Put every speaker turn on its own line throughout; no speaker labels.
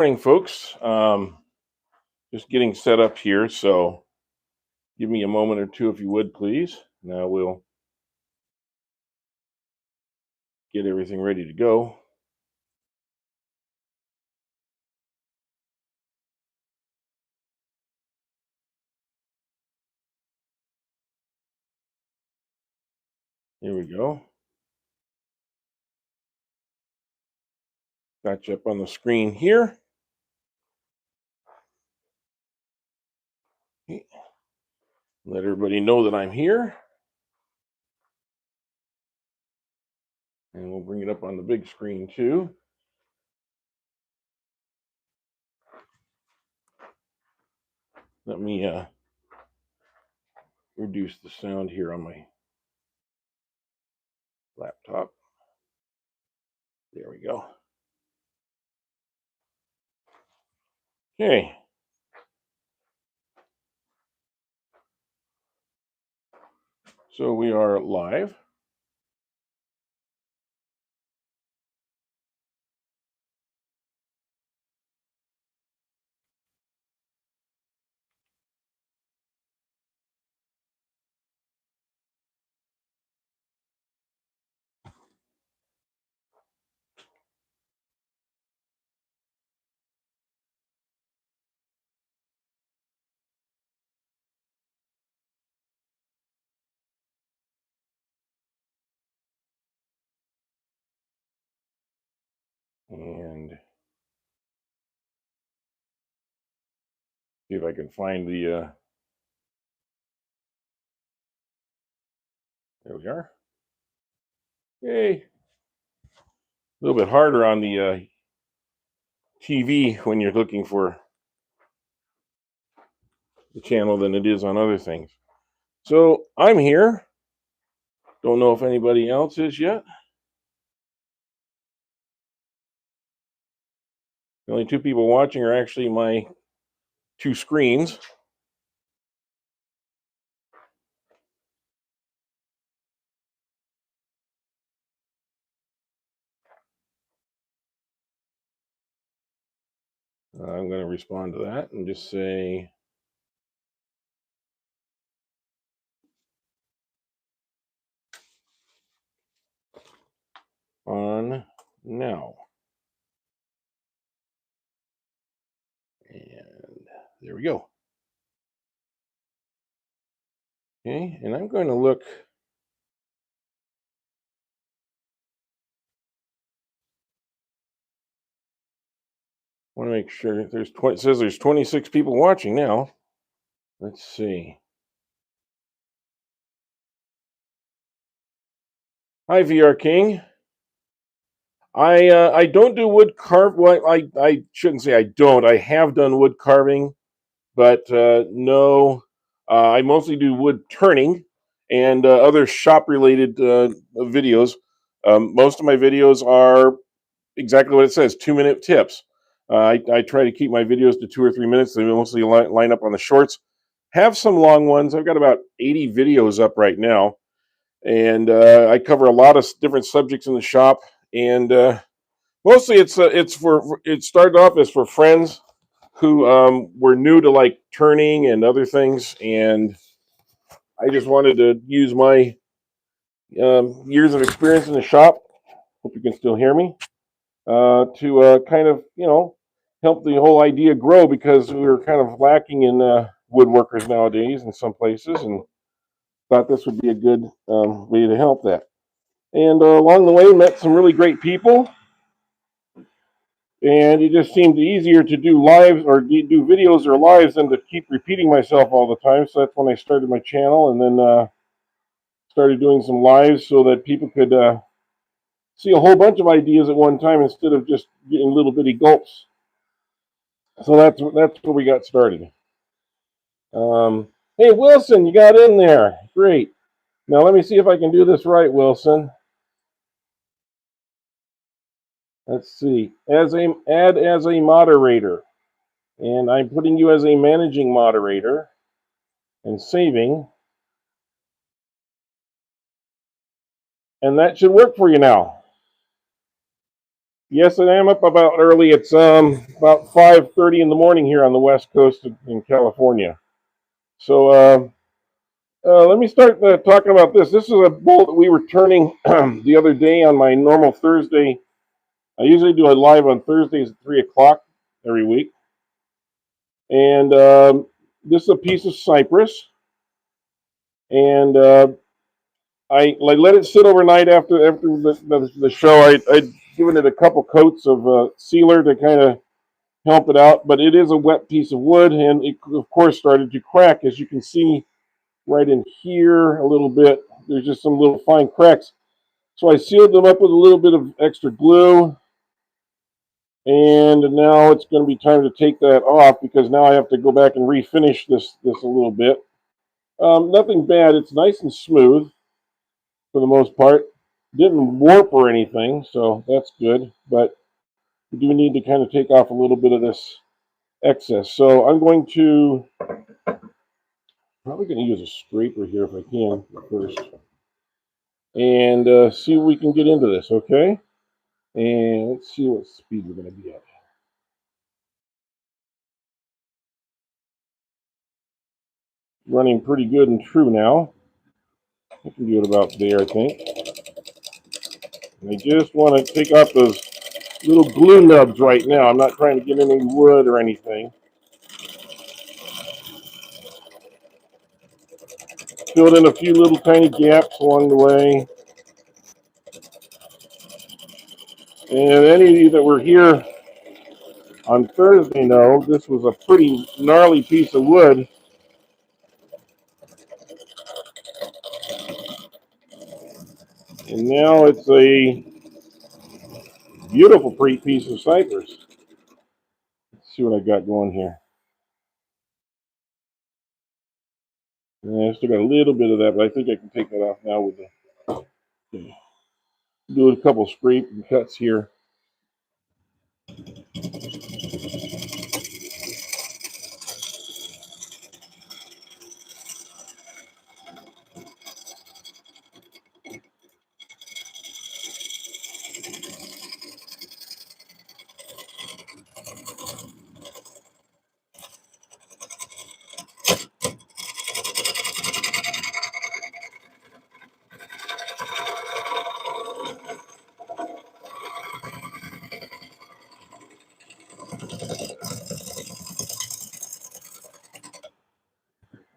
Morning, folks. Just getting set up here, so give me a moment or two if you would, please. Now we'll get everything ready to go. Here we go. Got you up on the screen here. Let everybody know that I'm here. And we'll bring it up on the big screen too. Let me reduce the sound here on my laptop. There we go. Okay. So we are live. And see if I can find the there we are. Yay. A little bit harder on the TV when you're looking for the channel than it is on other things. So I'm here. Don't know if anybody else is yet. The only two people watching are actually my two screens. I'm going to respond to that and just say on now. And there we go. Okay, and I'm going to look. I want to make sure there's it says there's 26 people watching now. Let's see. Hi, VR King. I don't do wood carve. Well, I shouldn't say I don't. I have done wood carving, but no. I mostly do wood turning and other shop related videos. Most of my videos are exactly what it says, 2-minute tips. I try to keep my videos to 2 or 3 minutes. They mostly line up on the shorts. Have some long ones. I've got about 80 videos up right now, and I cover a lot of different subjects in the shop. And mostly it started off as for friends who were new to like turning and other things, and I just wanted to use my years of experience in the shop. Hope you can still hear me. To kind of, help the whole idea grow, because we were kind of lacking in woodworkers nowadays in some places, and thought this would be a good way to help that. And along the way, met some really great people, and it just seemed easier to do lives or do videos or lives than to keep repeating myself all the time. So that's when I started my channel, and then started doing some lives so that people could see a whole bunch of ideas at one time instead of just getting little bitty gulps. So that's where we got started. Hey, Wilson, you got in there. Great. Now let me see if I can do this right, Wilson. Let's see. Add as a moderator. And I'm putting you as a managing moderator and saving. And that should work for you now. Yes, I am up about early. It's about 5:30 in the morning here on the West Coast in California. So let me start talking about this. This is a bolt that we were turning the other day on my normal Thursday. I usually do a live on Thursdays at 3 o'clock every week, and this is a piece of Cypress, and I let it sit overnight after the show. I'd given it a couple coats of sealer to kind of help it out, but it is a wet piece of wood, and it of course started to crack, as you can see right in here a little bit. There's just some little fine cracks. So I sealed them up with a little bit of extra glue, and now it's going to be time to take that off because now I have to go back and refinish this a little bit. Nothing bad. It's nice and smooth for the most part. Didn't warp or anything, so that's good. But we do need to kind of take off a little bit of this excess. So I'm going to probably going to use a scraper here if I can first, and see if we can get into this. Okay, and let's see what speed we're going to be at. Running pretty good and true now. I can do it about there, I think. And I just want to take off those little glue nubs right now. I'm not trying to get any wood or anything. Filled in a few little tiny gaps along the way. And any of you that were here on Thursday know this was a pretty gnarly piece of wood. And now it's a beautiful piece of cypress. Let's see what I got going here. Yeah, I still got a little bit of that, but I think I can take that off now with the do a couple scrape and cuts here.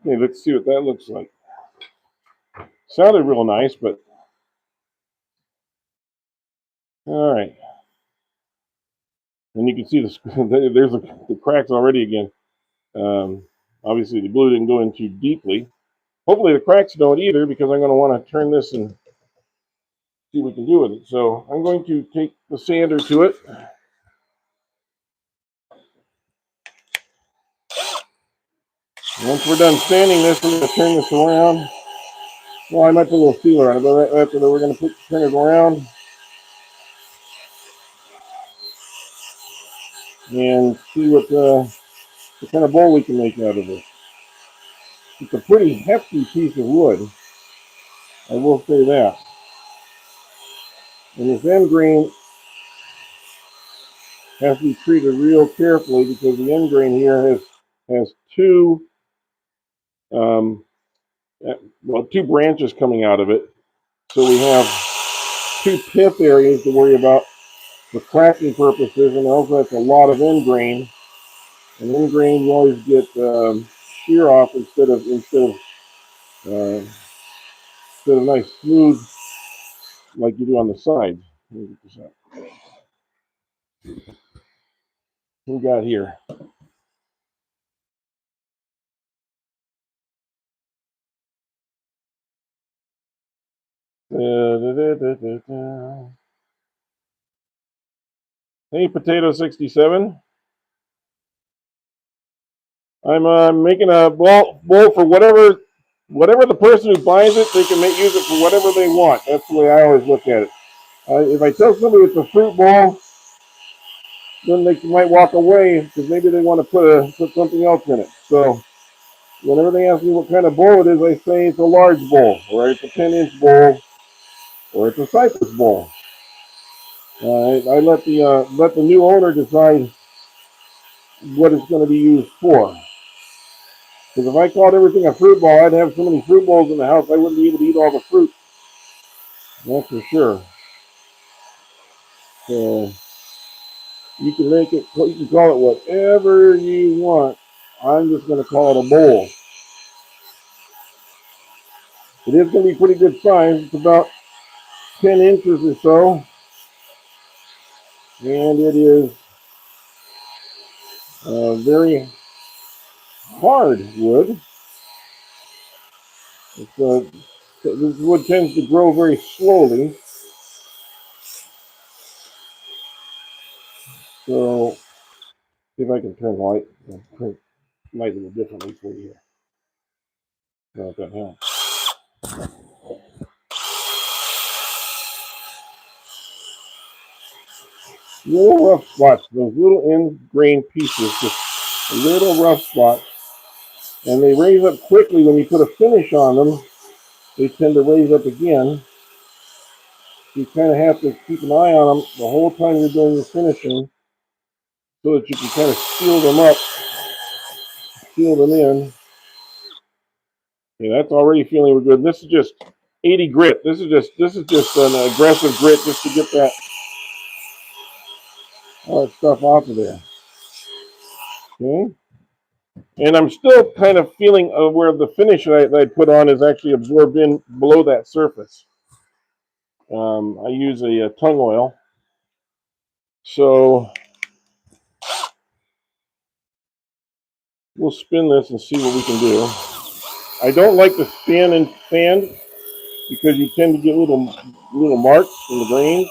Okay, let's see what that looks like. Sounded real nice, but all right. And you can see there's the cracks already again. Obviously, the glue didn't go in too deeply. Hopefully, the cracks don't either, because I'm going to want to turn this and see what we can do with it. So I'm going to take the sander to it. Once we're done sanding this, we're going to turn this around. Well, I might put a little sealer on it, but after that, we're going to turn it around and see what kind of bowl we can make out of it. It's a pretty hefty piece of wood, I will say that. And this end grain has to be treated real carefully because the end grain here has two two branches coming out of it. So we have two pith areas to worry about for cracking purposes, and also that's a lot of end grain. And end grain you always get shear off instead of nice smooth like you do on the sides. What we got here? Hey, Potato 67. I'm making a bowl for whatever the person who buys it, they can use it for whatever they want. That's the way I always look at it. If I tell somebody it's a fruit bowl, then they might walk away because maybe they want to put something else in it. So whenever they ask me what kind of bowl it is, I say it's a large bowl, or it's a 10-inch bowl, or it's a Cypress bowl. I let the new owner decide what it's going to be used for. Because if I called everything a fruit ball, I'd have so many fruit bowls in the house I wouldn't be able to eat all the fruit. That's for sure. So you can make it, you can call it whatever you want. I'm just going to call it a bowl. It is going to be pretty good size. It's about 10 inches or so. And it is very hard wood. This wood tends to grow very slowly. So, see if I can turn the light a little differently for you here. I don't know if that helps. Little rough spots, those little end grain pieces, just little rough spots. And they raise up quickly when you put a finish on them. They tend to raise up again. You kind of have to keep an eye on them the whole time you're doing your finishing so that you can kind of seal them up, seal them in. Yeah, that's already feeling good. This is just 80 grit. This is just an aggressive grit just to get all that stuff off of there. Okay. And I'm still kind of feeling where the finish that I put on is actually absorbed in below that surface. I use a tung oil. So we'll spin this and see what we can do. I don't like to spin and sand because you tend to get little marks in the grain.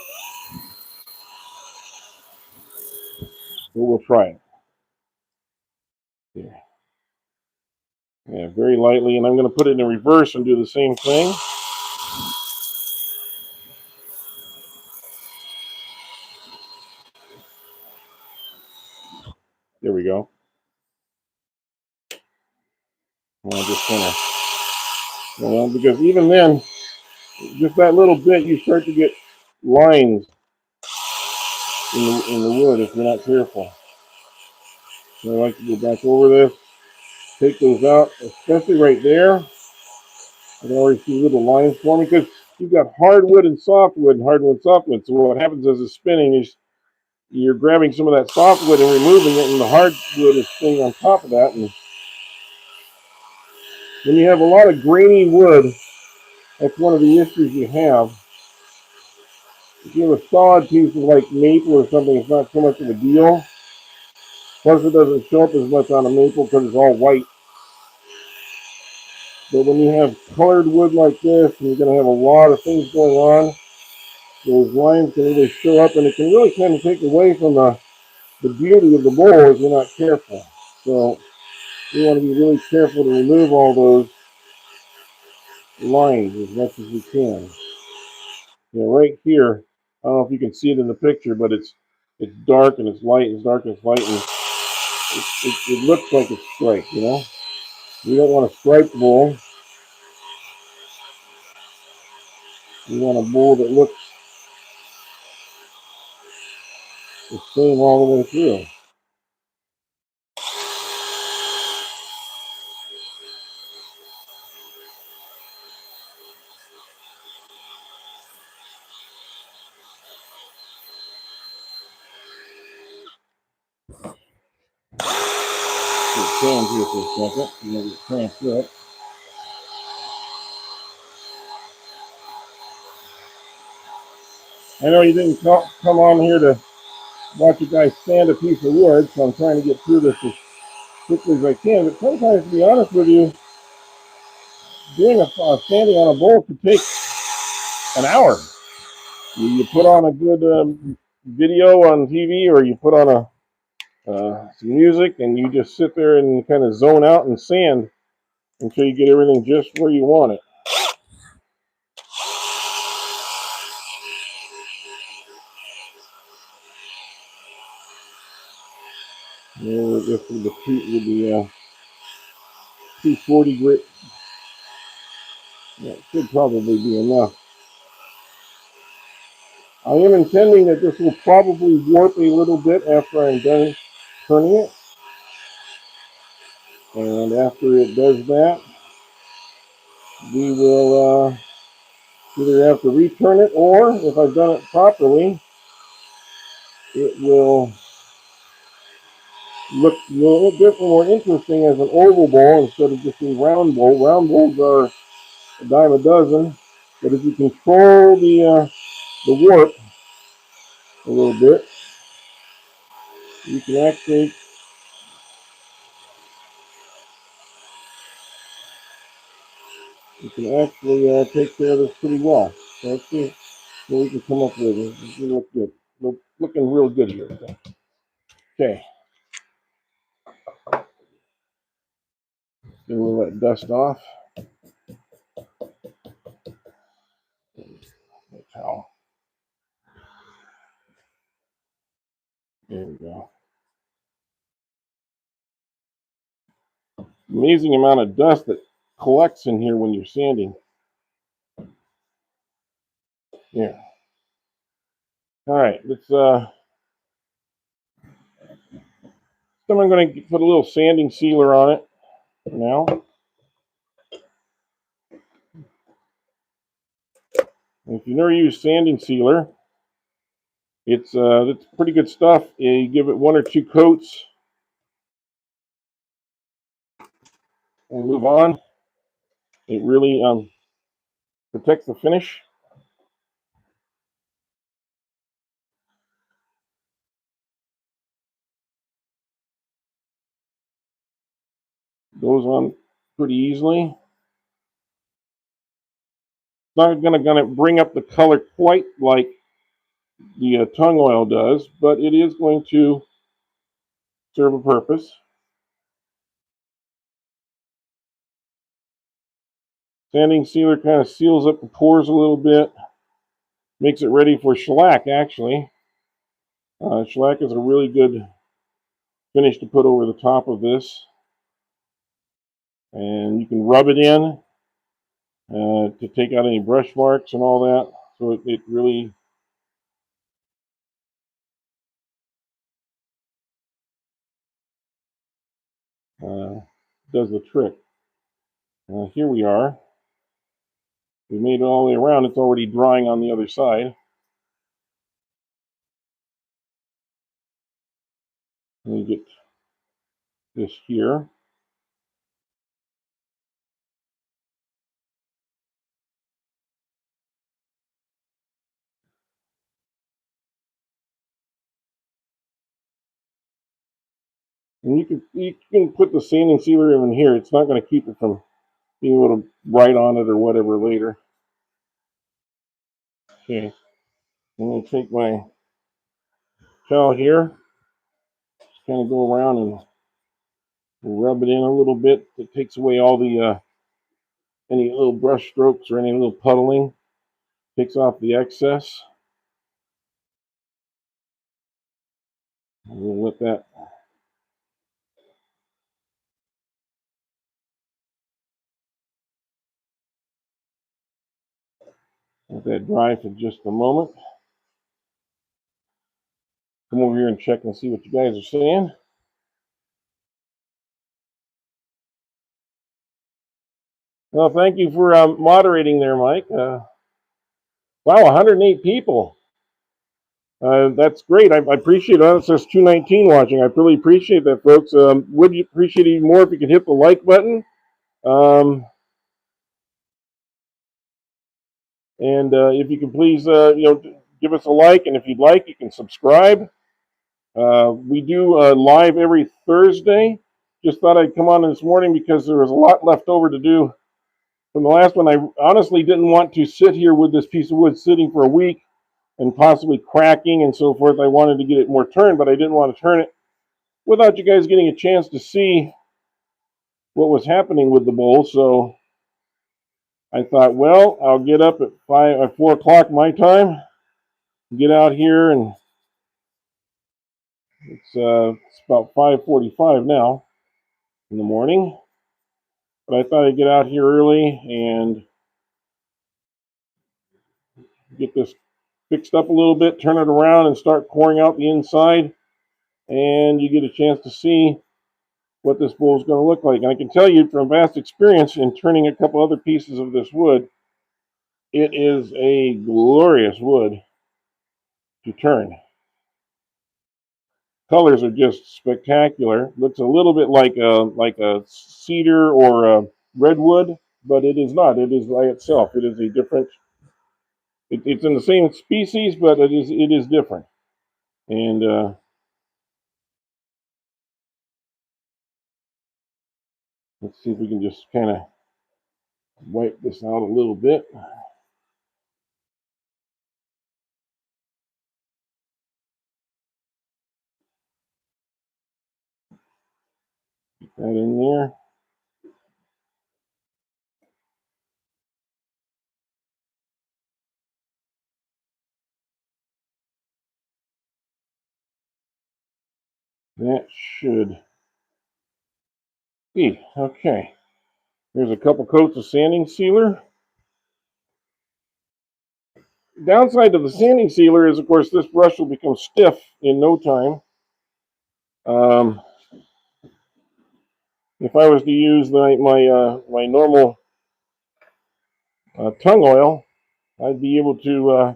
But we'll try it. Yeah. Yeah, very lightly, and I'm going to put it in reverse and do the same thing. There we go. I'll just kind of, because even then, just that little bit, you start to get lines in the wood if you're not careful. So I like to go back over this, take those out, especially right there. I can already see little lines forming because you've got hardwood and softwood and hardwood and softwood. So what happens as it's spinning is you're grabbing some of that softwood and removing it, and the hardwood is staying on top of that. And when you have a lot of grainy wood, that's one of the issues you have. If you have a solid piece of like maple or something, it's not so much of a deal. Plus, it doesn't show up as much on a maple because it's all white. But when you have colored wood like this, and you're going to have a lot of things going on, those lines can really show up, and it can really kind of take away from the beauty of the bowl if you're not careful. So we want to be really careful to remove all those lines as much as we can. Right here, I don't know if you can see it in the picture, but it's dark and it's light, it's dark and it's light, and it looks like it's striped, We don't want a striped bowl. We want a bowl that looks the same all the way through. Stand here for a second. Maybe transfer it. I know you didn't come on here to watch a guy sand a piece of wood, so I'm trying to get through this as quickly as I can. But sometimes, to be honest with you, doing sanding on a bowl could take an hour. You put on a good video on TV, or you put on some music, and you just sit there and kind of zone out and sand until you get everything just where you want it. This with the 240 grit, that should probably be enough. I am intending that this will probably warp a little bit after I'm done turning it. And after it does that, we will either have to return it, or if I've done it properly, it will look a little bit more interesting as an oval bowl instead of just a round bowl. Round bowls are a dime a dozen, but if you control the warp a little bit, you can actually take care of this pretty well. So let's see what we can come up with. It look good. Looking real good here. Okay, then we'll let dust off. Towel. There we go. Amazing amount of dust that collects in here when you're sanding. Yeah. All right, let's so I'm going to put a little sanding sealer on it now. And if you've never used sanding sealer, it's pretty good stuff. You give it 1 or 2 coats and move on. It really protects the finish. Goes on pretty easily. It's not gonna bring up the color quite like the tung oil does, but it is going to serve a purpose. Sanding sealer kind of seals up the pores a little bit, makes it ready for shellac actually. Shellac is a really good finish to put over the top of this. And you can rub it in to take out any brush marks and all that. So it really does the trick. Here we are. We made it all the way around. It's already drying on the other side. Let me get this here. And you can put the sanding sealer in here. It's not going to keep it from being able to write on it or whatever later. Okay, I'm going to take my towel here, just kind of go around and rub it in a little bit. It takes away all the any little brush strokes or any little puddling. Takes off the excess. And we'll let that dry for just a moment. Come over here and check and see what you guys are saying. Well, thank you for moderating there, Mike. Wow, 108 people. That's great. I appreciate it. It says 219 watching. I really appreciate that, folks. Would you appreciate it even more if you could hit the like button? And if you can please, give us a like. And if you'd like, you can subscribe. We do live every Thursday. Just thought I'd come on this morning because there was a lot left over to do from the last one. I honestly didn't want to sit here with this piece of wood sitting for a week and possibly cracking and so forth. I wanted to get it more turned, but I didn't want to turn it without you guys getting a chance to see what was happening with the bowl. So I thought, well, I'll get up at 4 o'clock my time, get out here, and it's about 5:45 now in the morning. But I thought I'd get out here early and get this fixed up a little bit, turn it around and start coring out the inside, and you get a chance to see what this bowl is going to look like. And I can tell you from vast experience in turning a couple other pieces of this wood, it is a glorious wood to turn. Colors are just spectacular. Looks a little bit like a cedar or a redwood, but it is not. It is by itself. It is a different. It's in the same species, but it is different. And let's see if we can just kind of wipe this out a little bit. Get that in there. That should be okay. There's a couple coats of sanding sealer. Downside to the sanding sealer is, of course, this brush will become stiff in no time. If I was to use my normal tongue oil, I'd be able to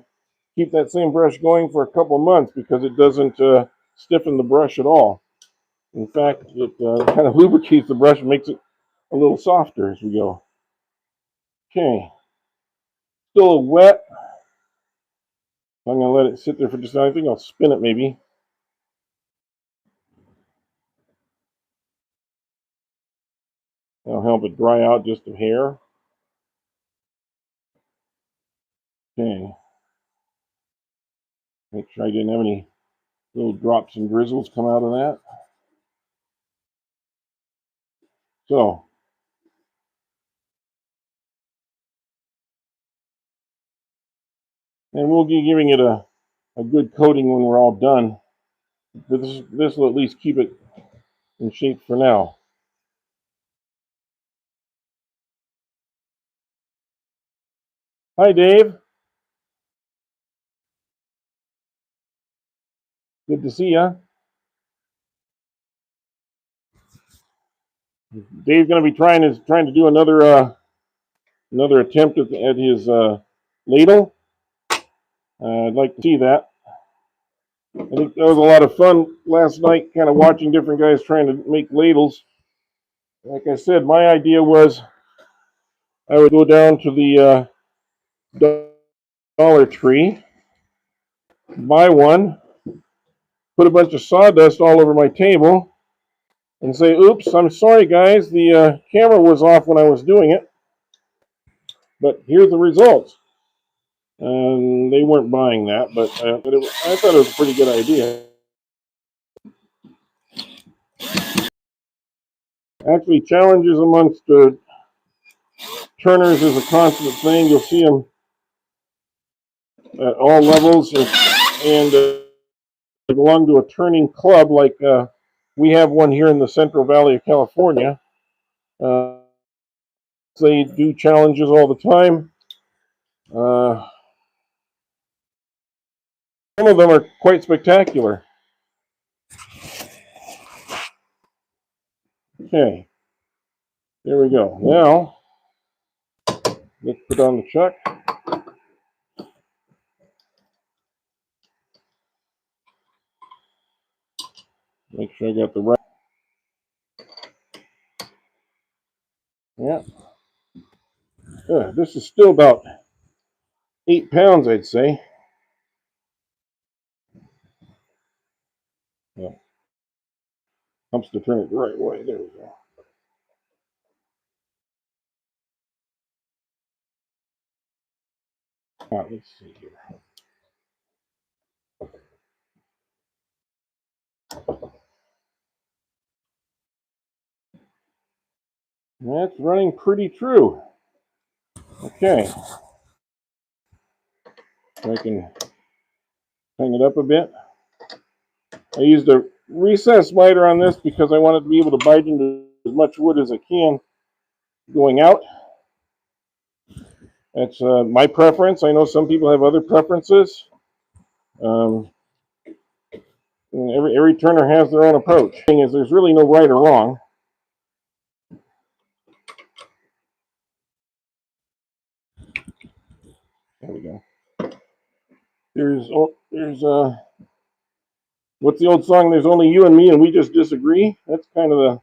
keep that same brush going for a couple months because it doesn't stiffen the brush at all. In fact, it kind of lubricates the brush and makes it a little softer as we go. Okay, still a little wet. I'm going to let it sit there for just a minute. I think I'll spin it maybe. That'll help it dry out just a hair. Okay. Make sure I didn't have any little drops and drizzles come out of that. So, and we'll be giving it a good coating when we're all done. This will at least keep it in shape for now. Hi, Dave. Good to see you. Dave's going to be trying to do another attempt at his ladle. I'd like to see that. I think that was a lot of fun last night, kind of watching different guys trying to make ladles. Like I said, my idea was I would go down to the Dollar Tree, buy one, put a bunch of sawdust all over my table, and say, oops, I'm sorry, guys, the camera was off when I was doing it, but here's the results. And they weren't buying that, but I thought it was a pretty good idea. Actually, challenges amongst turners is a constant thing. You'll see them at all levels, and they belong to a turning club like we have one here in the Central Valley of California. They do challenges all the time. Some of them are quite spectacular. Okay, there we go. Now, let's put on the chuck. Make sure I got the right. Yeah. This is still about 8 pounds, I'd say. Yeah. Helps to turn it the right way. There we go. All right, let's see here. That's running pretty true. Okay. So I can hang it up a bit. I used a recess miter on this because I wanted to be able to bite into as much wood as I can going out. That's my preference. I know some people have other preferences. Um, every turner has their own approach. The thing is, there's really no right or wrong. There we go. There's what's the old song? There's only you and me, and we just disagree. That's kind of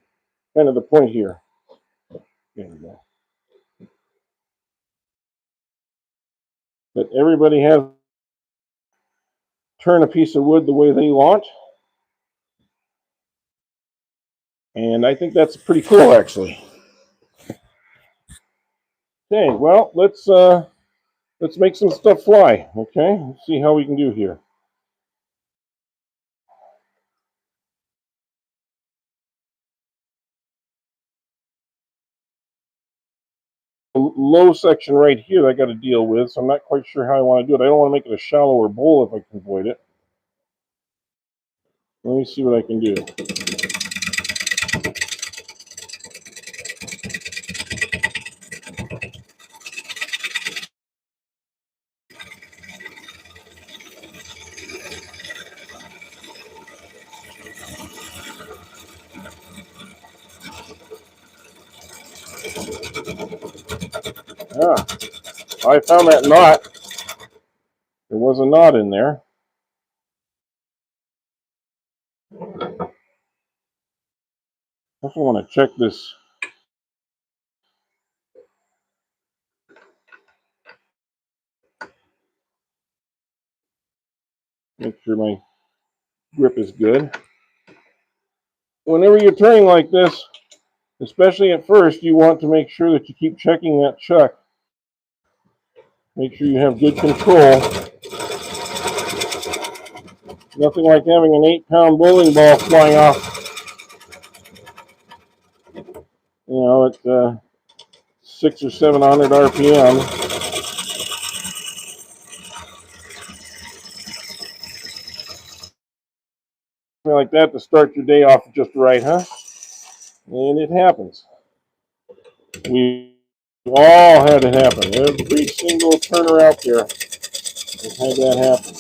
the point here. There we go. But everybody has to turn a piece of wood the way they want, and I think that's pretty cool, actually. Okay, well, let's make some stuff fly. Okay, let's see how we can do here. Low section right here that I got to deal with, so I'm not quite sure how I want to do it. I don't want to make it a shallower bowl if I can avoid it. Let me see what I can do. Ah, I found that knot. There was a knot in there. I also want to check this. Make sure my grip is good. Whenever you're turning like this, especially at first, you want to make sure that you keep checking that chuck. Make sure you have good control. Nothing like having an 8-pound bowling ball flying off, at 600 or 700 RPM. Something like that to start your day off just right, huh? And it happens. We all had it happen. Every single turner out there has had that happen.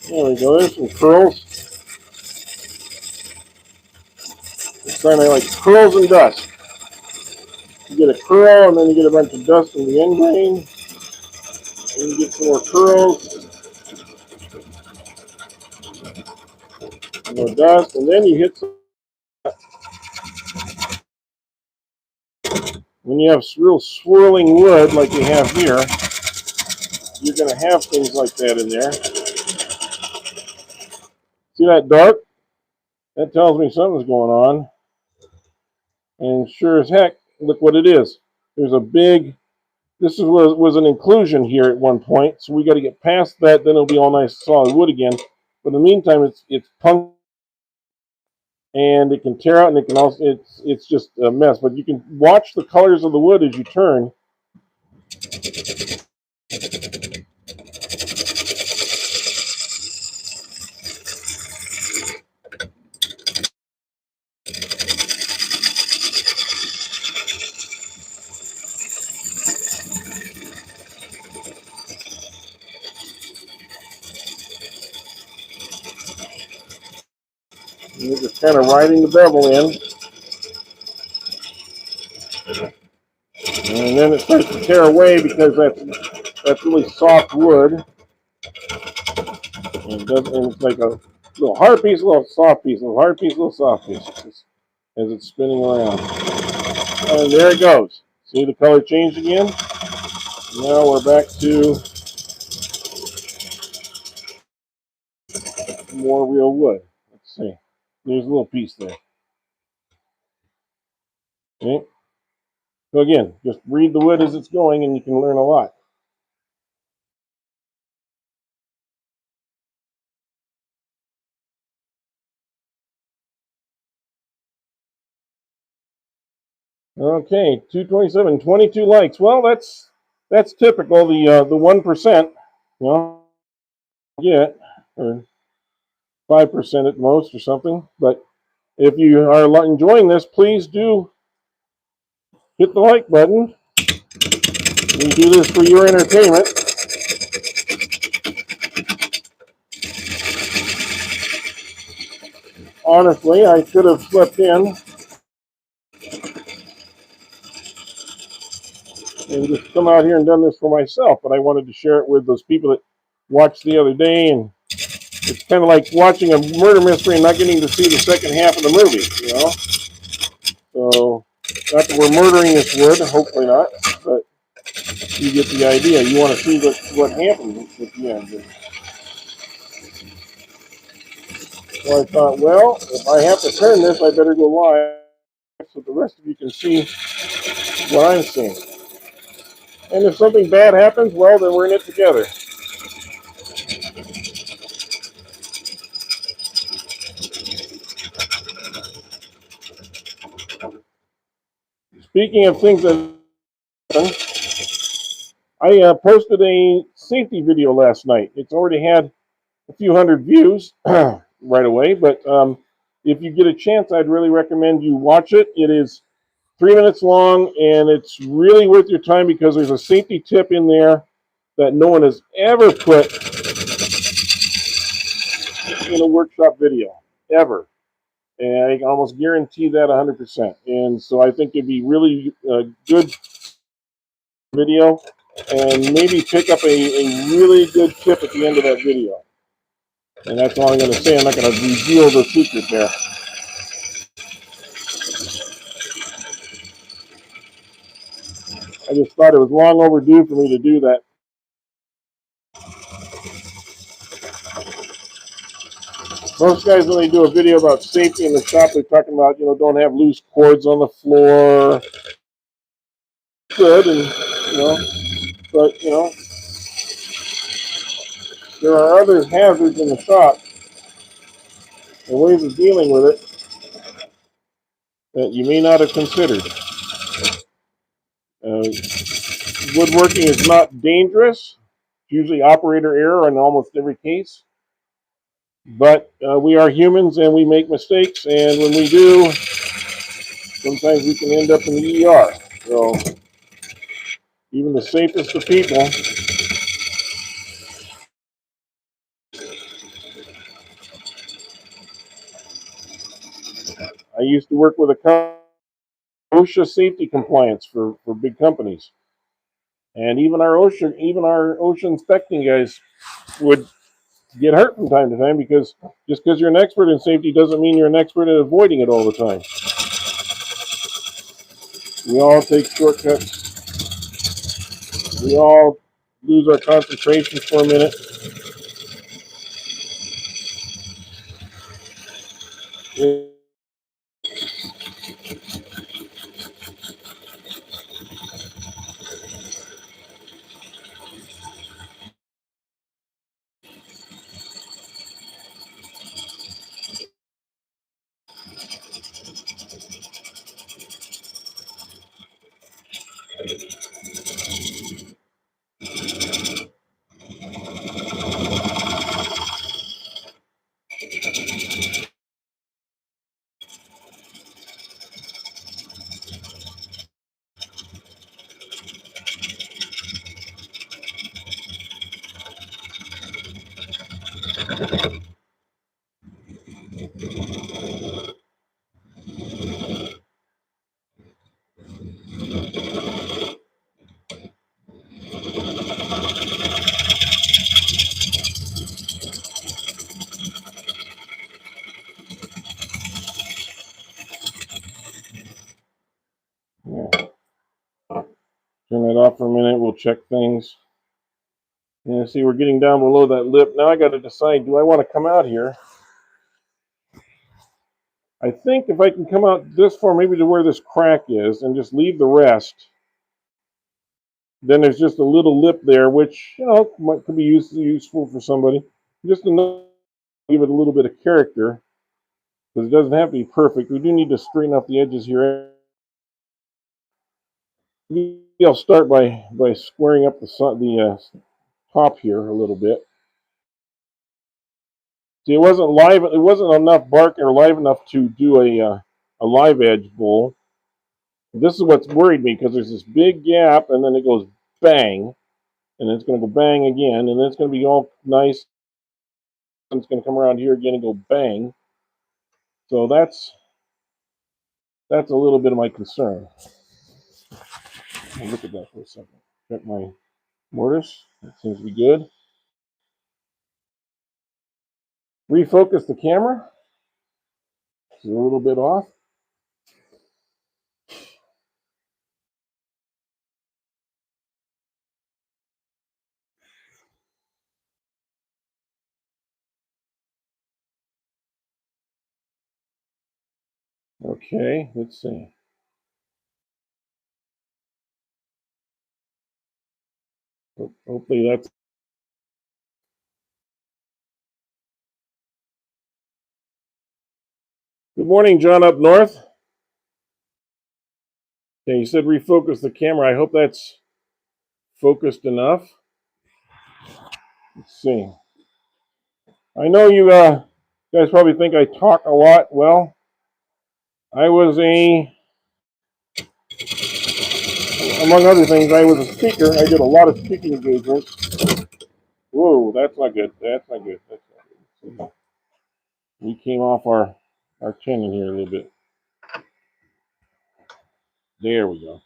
There we go. There's some curls. It's kind of like curls and dust. You get a curl, and then you get a bunch of dust in the end grain. And you get some more curls, more dust, and then you hit some. When you have real swirling wood like you have here, you're going to have things like that in there. See that dark? That tells me something's going on. And sure as heck, look what it is. There's a big, this was an inclusion here at one point, so we got to get past that, then it'll be all nice solid wood again. But in the meantime, it's punctured, and it can tear out, and it can also, it's just a mess. But you can watch the colors of the wood as you turn. You're just kind of riding the bevel in. And then it starts to tear away because that's really soft wood. And it's like a little hard piece, a little soft piece, a little hard piece, a little soft piece, as it's spinning around. And there it goes. See the color changed again? Now we're back to more real wood. Let's see. There's a little piece there. Okay. So again, just read the wood as it's going and you can learn a lot. Okay, 227, 22 likes. Well, that's typical. The 1%, get, or 5% at most or something. But if you are enjoying this, please do hit the like button. We do this for your entertainment. honestly, I could have slipped in and just come out here and done this for myself, but I wanted to share it with those people that watched the other day, and it's kind of like watching a murder mystery and not getting to see the second half of the movie, you know? So, not that we're murdering this wood, hopefully not, but you get the idea. You want to see what happened at the end. So I thought, well, if I have to turn this, I better go live so the rest of you can see what I'm seeing. And if something bad happens, well, then we're in it together. Speaking of things that happen, I posted a safety video last night. It's already had a few hundred views right away, but if you get a chance, I'd really recommend you watch it. It is 3 minutes long, and it's really worth your time because there's a safety tip in there that no one has ever put in a workshop video, ever. And I can almost guarantee that 100%. And so I think it'd be really good video, and maybe pick up a really good tip at the end of that video. And that's all I'm going to say. I'm not going to reveal the secret there. I just thought it was long overdue for me to do that. Most guys, when they do a video about safety in the shop, they're talking about, don't have loose cords on the floor. Good, and, but, there are other hazards in the shop and ways of dealing with it that you may not have considered. Woodworking is not dangerous. It's usually operator error in almost every case. But we are humans and we make mistakes, and when we do, sometimes we can end up in the ER. So even the safest of people, I used to work with a OSHA safety compliance for big companies. And even our OSHA inspecting guys would get hurt from time to time because just because you're an expert in safety doesn't mean you're an expert at avoiding it all the time. We all take shortcuts. We all lose our concentration for a minute. Yeah. Turn that off for a minute. We'll check things. And see, we're getting down below that lip. Now I got to decide, do I want to come out here? I think if I can come out this far, maybe to where this crack is, and just leave the rest, then there's just a little lip there, which, could be useful for somebody. Just enough to give it a little bit of character, because it doesn't have to be perfect. We do need to straighten up the edges here. Maybe I'll start by squaring up the top here a little bit. See, it wasn't live. It wasn't enough bark or live enough to do a live edge bowl. This is what's worried me, because there's this big gap, and then it goes bang, and then it's going to go bang again, and then it's going to be all nice. And it's going to come around here again and go bang. So that's a little bit of my concern. I'll look at that for a second. Check my mortise. That seems to be good. Refocus the camera. It's a little bit off. Okay, let's see. Hopefully that's. Good morning, John up north. Okay, you said refocus the camera. I hope that's focused enough. Let's see. I know you guys probably think I talk a lot. Well, among other things, I was a speaker. I did a lot of speaking engagements. Whoa, that's not good. That's not good. That's not good. We came off our tenon here a little bit. There we go.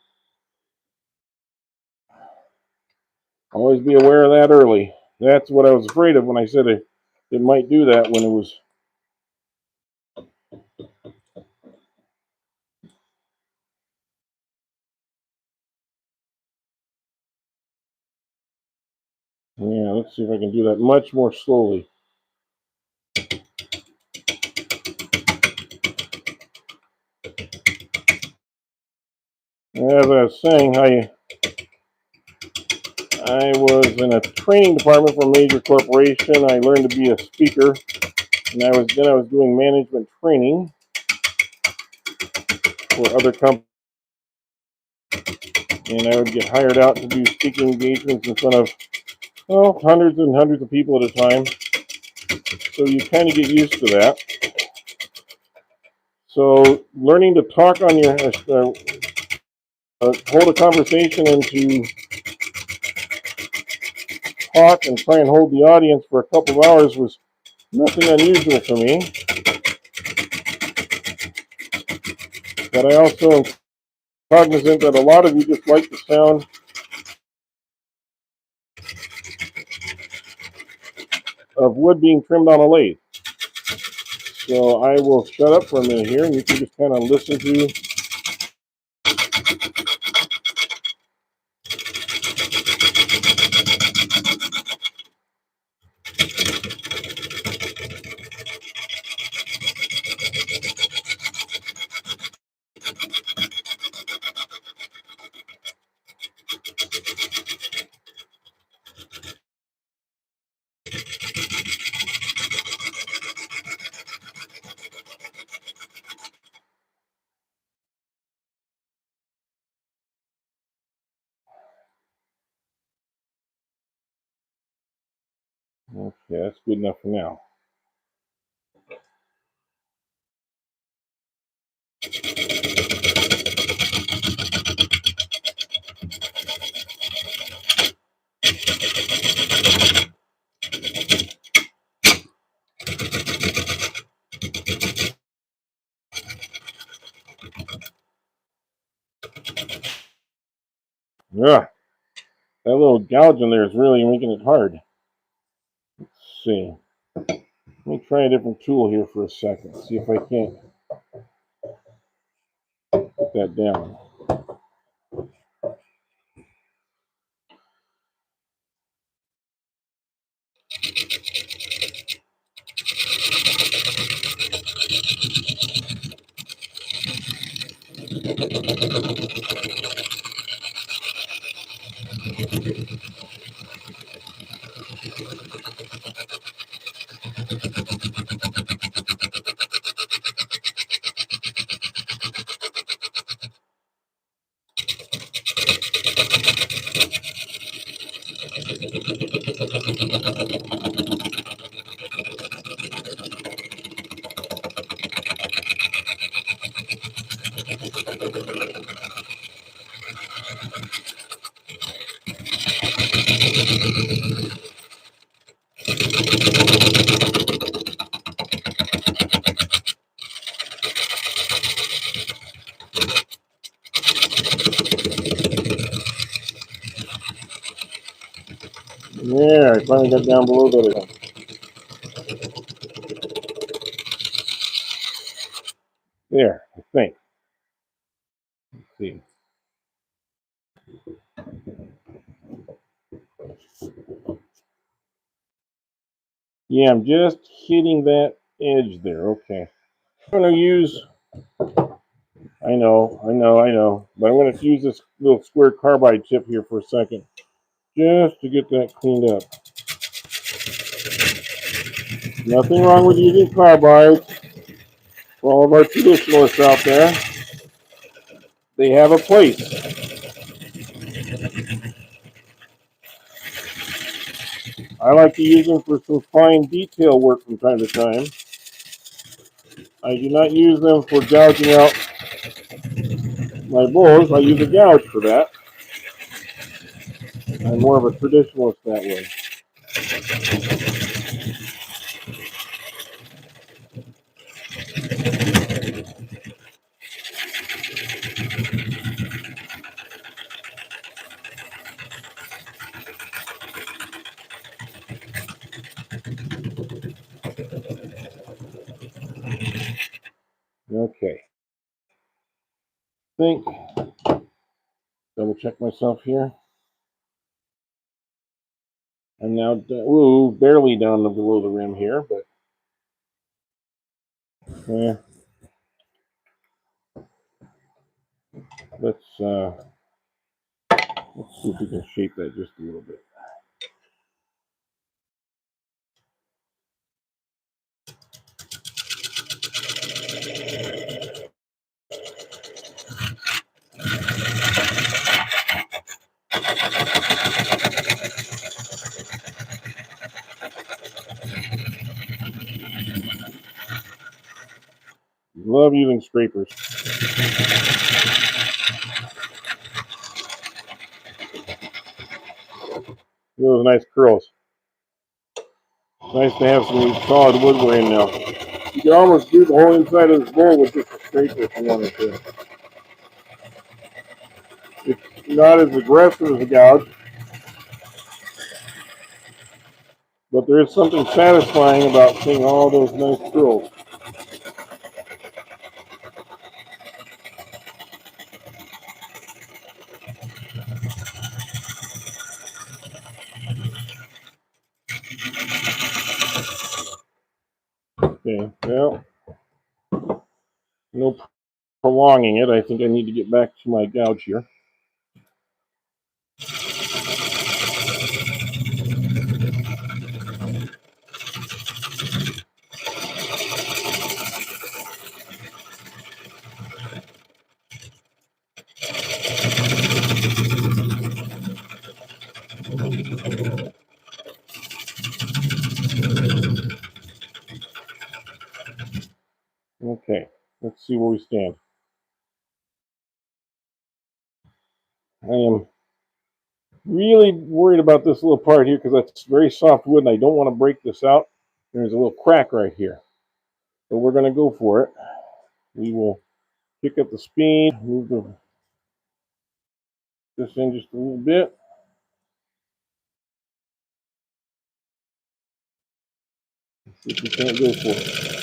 Always be aware of that early. That's what I was afraid of when I said it might do that when it was. Yeah, let's see if I can do that much more slowly. As I was saying, I was in a training department for a major corporation. I learned to be a speaker, and I was doing management training for other companies, and I would get hired out to do speaking engagements in front of hundreds and hundreds of people at a time. So you kind of get used to that. So learning to talk on your hold a conversation and to talk and try and hold the audience for a couple of hours was nothing unusual for me. But I also am cognizant that a lot of you just like the sound of wood being trimmed on a lathe. So I will shut up for a minute here and you can just kind of listen to. Okay, that's good enough for now. Yeah, that little gouge in there is really making it hard. Let's see. Let me try a different tool here for a second. See if I can't put that down. There, I finally got down below that again. There, I think. Let's see. Yeah, I'm just hitting that edge there. Okay. I'm going to use, I know, but I'm going to use this little square carbide tip here for a second, just to get that cleaned up. Nothing wrong with using carbide. For all of our traditionalists out there, they have a place. I like to use them for some fine detail work from time to time. I do not use them for gouging out my bowls. I use a gouge for that. I'm more of a traditionalist that way. Okay. Think. Double check myself here. I'm now barely down below the rim here, but yeah. Let's see if we can shape that just a little bit. Love using scrapers. Those nice curls. Nice to have some solid wood we're in now. You can almost do the whole inside of this bowl with just a scraper if you wanted to. It's not as aggressive as a gouge, but there is something satisfying about seeing all those nice curls. Okay, well, no prolonging it. I think I need to get back to my gouge here. Okay, let's see where we stand. I am really worried about this little part here because that's very soft wood and I don't want to break this out. There's a little crack right here. So we're going to go for it. We will pick up the speed, move this in just a little bit. See if we can't go for it.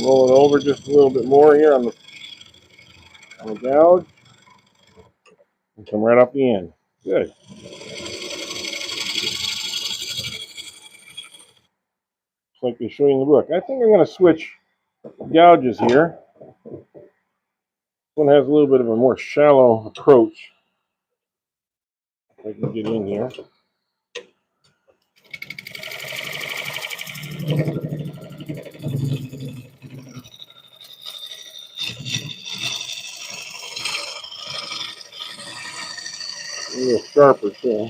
Roll it over just a little bit more here on the gouge. And come right up the end. Good. Just like they show you in the book. I think I'm going to switch gouges here. This one has a little bit of a more shallow approach. I can get in here. A little sharper too.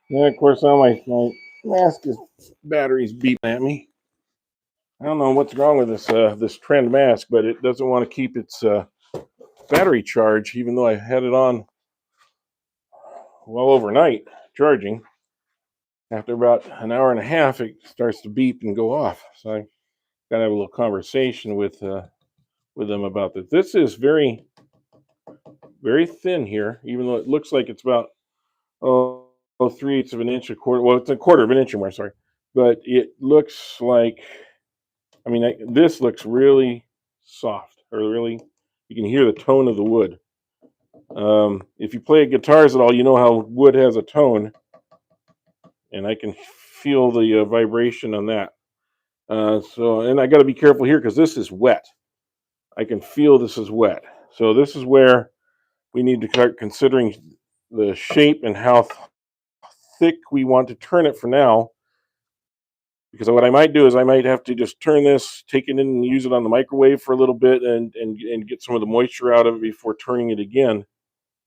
Yeah, of course, now my mask is battery's beeping at me. I don't know what's wrong with this trend mask, but it doesn't want to keep its battery charge, even though I had it on well overnight charging. After about an hour and a half, it starts to beep and go off. So I got to have a little conversation with them about this. This is very, very thin here, even though it looks like it's about 3/8 of an inch, a quarter. Well, it's a quarter of an inch or more. Sorry, but it looks like. I mean, this looks really soft, or really, you can hear the tone of the wood. If you play guitars at all, you know how wood has a tone, and I can feel the vibration on that. And I got to be careful here because this is wet. I can feel this is wet. So this is where we need to start considering the shape and how thick we want to turn it for now. Because what I might do is I might have to just turn this, take it in and use it on the microwave for a little bit and get some of the moisture out of it before turning it again.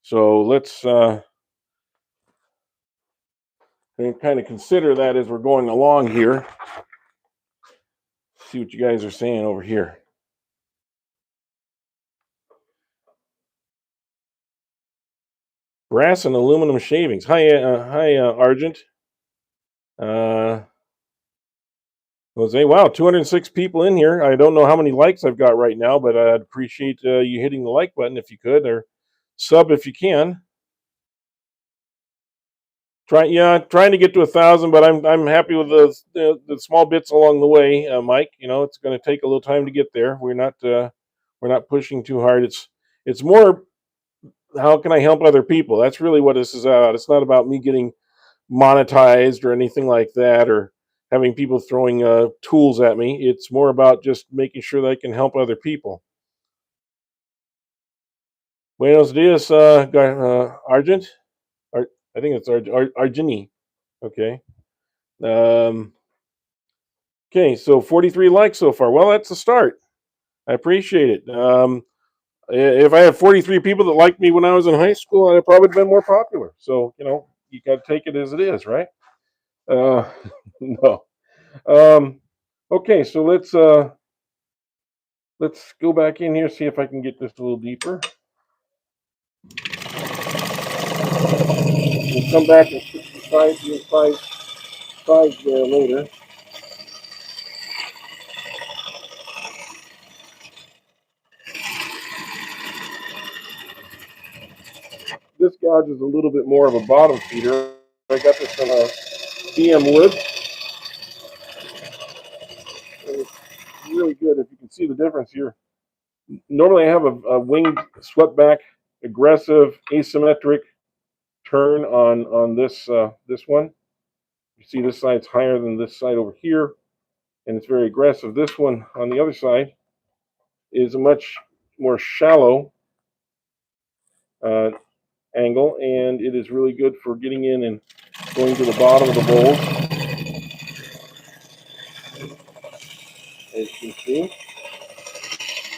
So let's kind of consider that as we're going along here. See what you guys are saying over here. Brass and aluminum shavings. Hi, Argent. Jose, wow, 206 people in here. I don't know how many likes I've got right now, but I'd appreciate you hitting the like button if you could, or sub if you can. Trying to get to 1,000, but I'm happy with the small bits along the way, Mike. You know, it's going to take a little time to get there. We're not pushing too hard. It's more, how can I help other people? That's really what this is about. It's not about me getting monetized or anything like that, or having people throwing tools at me. It's more about just making sure that I can help other people. Buenos dias, Argent. I think it's Argini. Okay. Okay, so 43 likes so far. Well, that's a start. I appreciate it. If I had 43 people that liked me when I was in high school, I'd probably been more popular. So, you got to take it as it is, right? Uh, no. Okay, so let's go back in here, see if I can get this a little deeper. We'll come back and put the sides there later. This gouge is a little bit more of a bottom feeder. I got this on a DM wood. really good. If you can see the difference here. Normally I have a winged, swept back, aggressive, asymmetric turn on this one. You see this side's higher than this side over here, and it's very aggressive. This one on the other side is a much more shallow uh, angle, and it is really good for getting in and going to the bottom of the bowls. As you can see,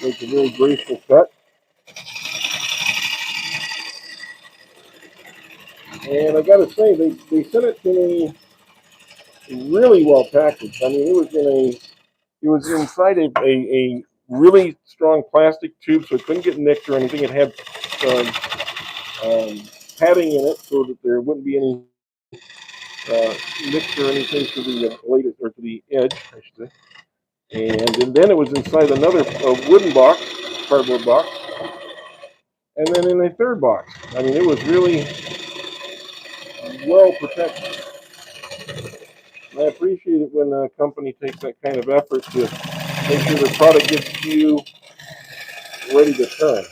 makes a very graceful cut. And I gotta say, they sent it to me really well packaged. I mean, it was inside a really strong plastic tube, so it couldn't get nicked or anything. It had um, padding in it so that there wouldn't be any uh, nicks or anything to the blade or to the edge, I should say. And then it was inside another wooden box, cardboard box, and then in a third box. I mean, it was really well protected. And I appreciate it when a company takes that kind of effort to make sure the product gets to you ready to turn.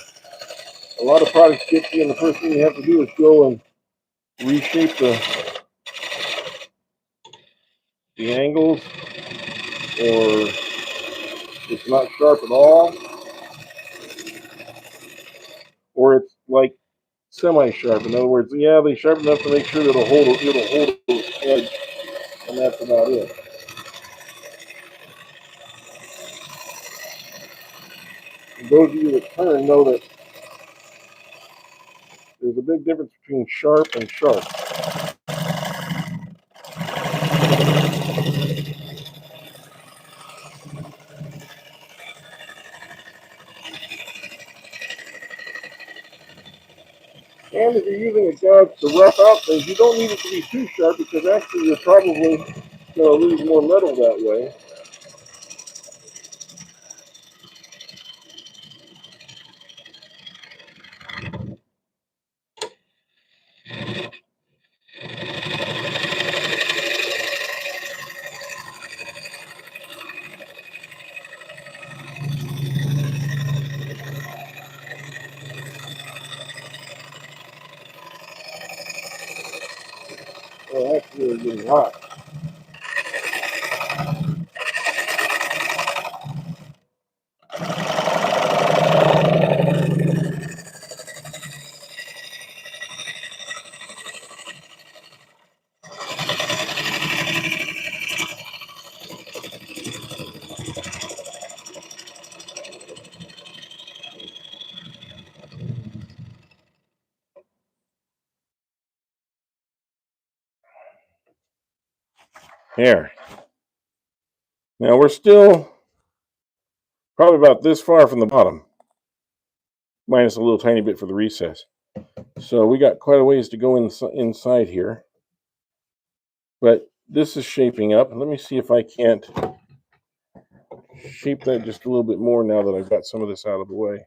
A lot of products get to you, and the first thing you have to do is go and reshape the angles, or it's not sharp at all, or it's like semi-sharp. In other words, yeah, they sharpen enough to make sure that it'll hold the edge, and that's about it. And those of you that turn know that there's a big difference between sharp and sharp. And if you're using a gouge to rough out things, you don't need it to be too sharp, because actually you're probably going to lose more metal that way. Well, that's really getting hot. Here. Now we're still probably about this far from the bottom, minus a little tiny bit for the recess. So we got quite a ways to go inside here. But this is shaping up. Let me see if I can't shape that just a little bit more now that I've got some of this out of the way.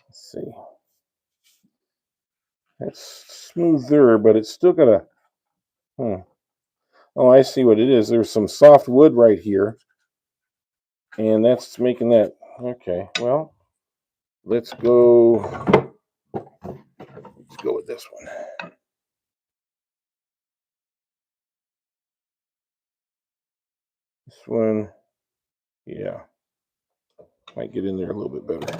Let's see. It's smoother, but it's still got a... Oh, I see what it is. There's some soft wood right here, and that's making that... Okay, well, let's go with this one. This one, yeah, might get in there a little bit better.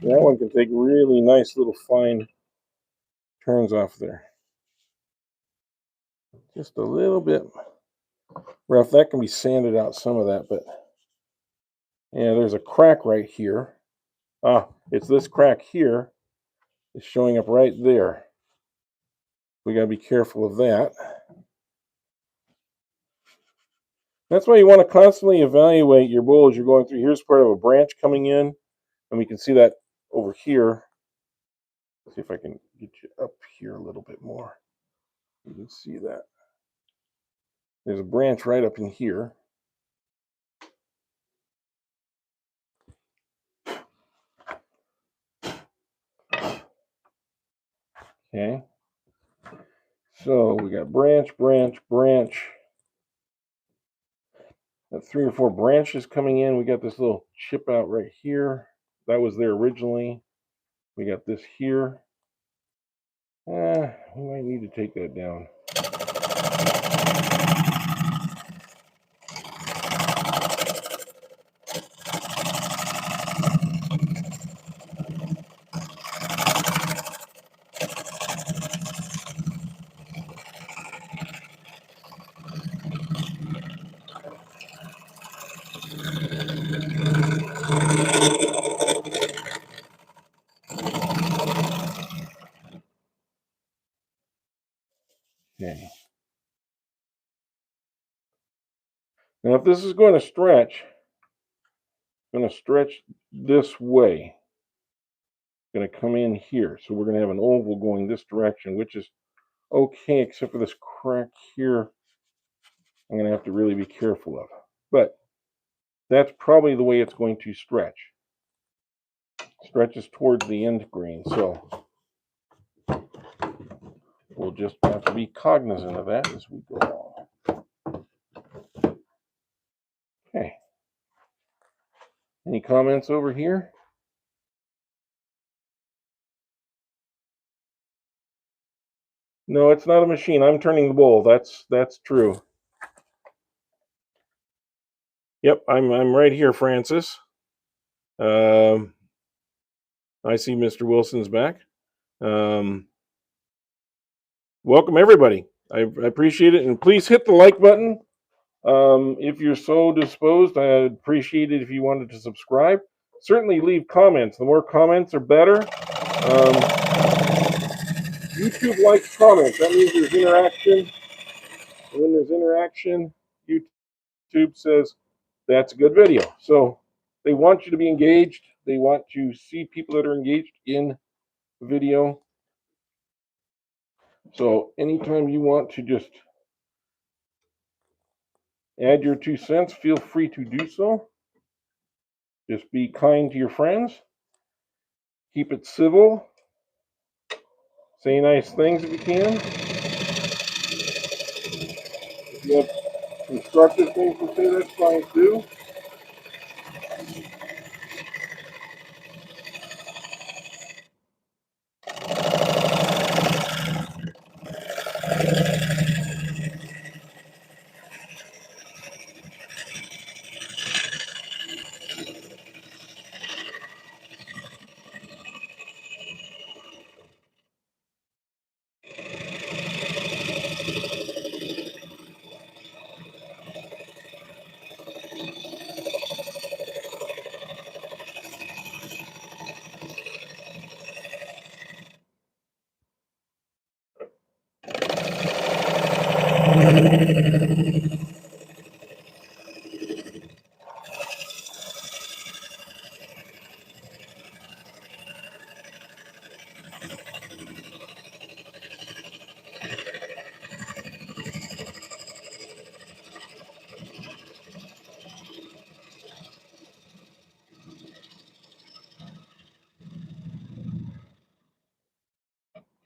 That one can take really nice little fine turns off there. Just a little bit rough. That can be sanded out, some of that, but yeah, there's a crack right here. It's this crack here. It's showing up right there. We got to be careful of that. That's why you want to constantly evaluate your bowl as you're going through. Here's part of a branch coming in, and we can see that over here. Let's see if I can get you up here a little bit more. You can see that. There's a branch right up in here. Okay. So we got branch, branch, branch. Got 3 or 4 branches coming in. We got this little chip out right here. That was there originally. We got this here. We might need to take that down. Okay. Now, if this is going to stretch, it's going to stretch this way. It's going to come in here. So we're going to have an oval going this direction, which is okay, except for this crack here. I'm going to have to really be careful of. But that's probably the way it's going to stretch. Stretches towards the end grain. So we'll just have to be cognizant of that as we go along. Okay. Any comments over here? No, it's not a machine. I'm turning the bowl. That's true. Yep, I'm right here, Francis. I see Mr. Wilson's back. Welcome everybody. I appreciate it, and please hit the like button. If you're so disposed, I'd appreciate it if you wanted to subscribe. Certainly leave comments. The more comments are better. YouTube likes comments. That means there's interaction. And when there's interaction, YouTube says that's a good video. So they want you to be engaged. They want to see people that are engaged in the video. So anytime you want to just add your 2 cents, feel free to do so. Just be kind to your friends. Keep it civil. Say nice things if you can. If you have constructive things to say, that's fine too.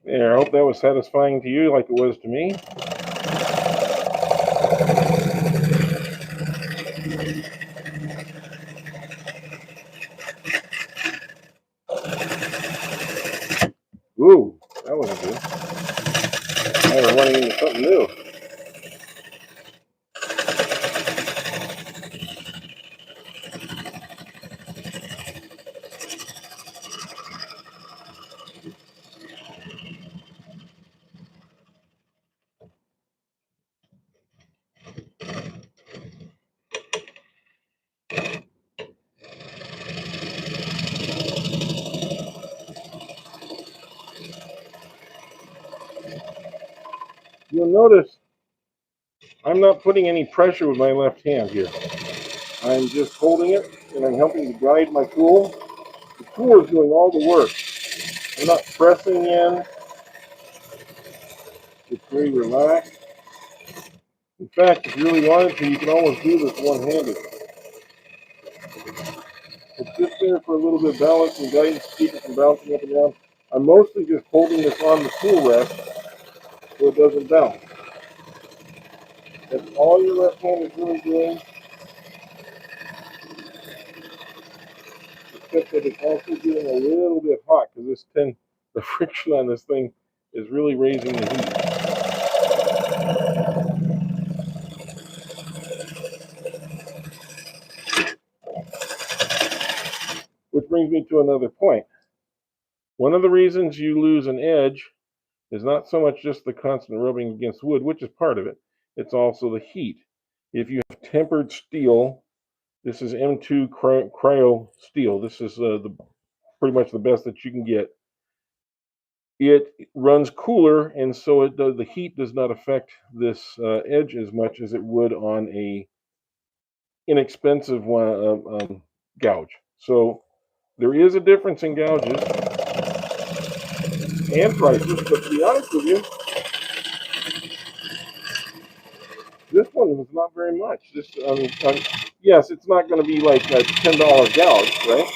There, I hope that was satisfying to you like it was to me. you'll notice I'm not putting any pressure with my left hand here. I'm just holding it and I'm helping to guide my tool. The tool is doing all the work. I'm not pressing in. It's very relaxed. In fact, if you really wanted to, you can almost do this one-handed. It's just there for a little bit of balance and guidance to keep it from bouncing up and down. I'm mostly just holding this on the tool rest so it doesn't bounce. That's all your left hand is really doing, except that it's also getting a little bit hot because the friction on this thing is really raising the heat. Which brings me to another point. One of the reasons you lose an edge is not so much just the constant rubbing against wood, which is part of it. It's also the heat. If you have tempered steel, this is M2 cryo steel. This is pretty much the best that you can get. It runs cooler, and so the heat does not affect this edge as much as it would on a inexpensive one gouge. So there is a difference in gouges and prices, but to be honest with you, this one was not very much. Yes, it's not going to be like a $10 gouge, right?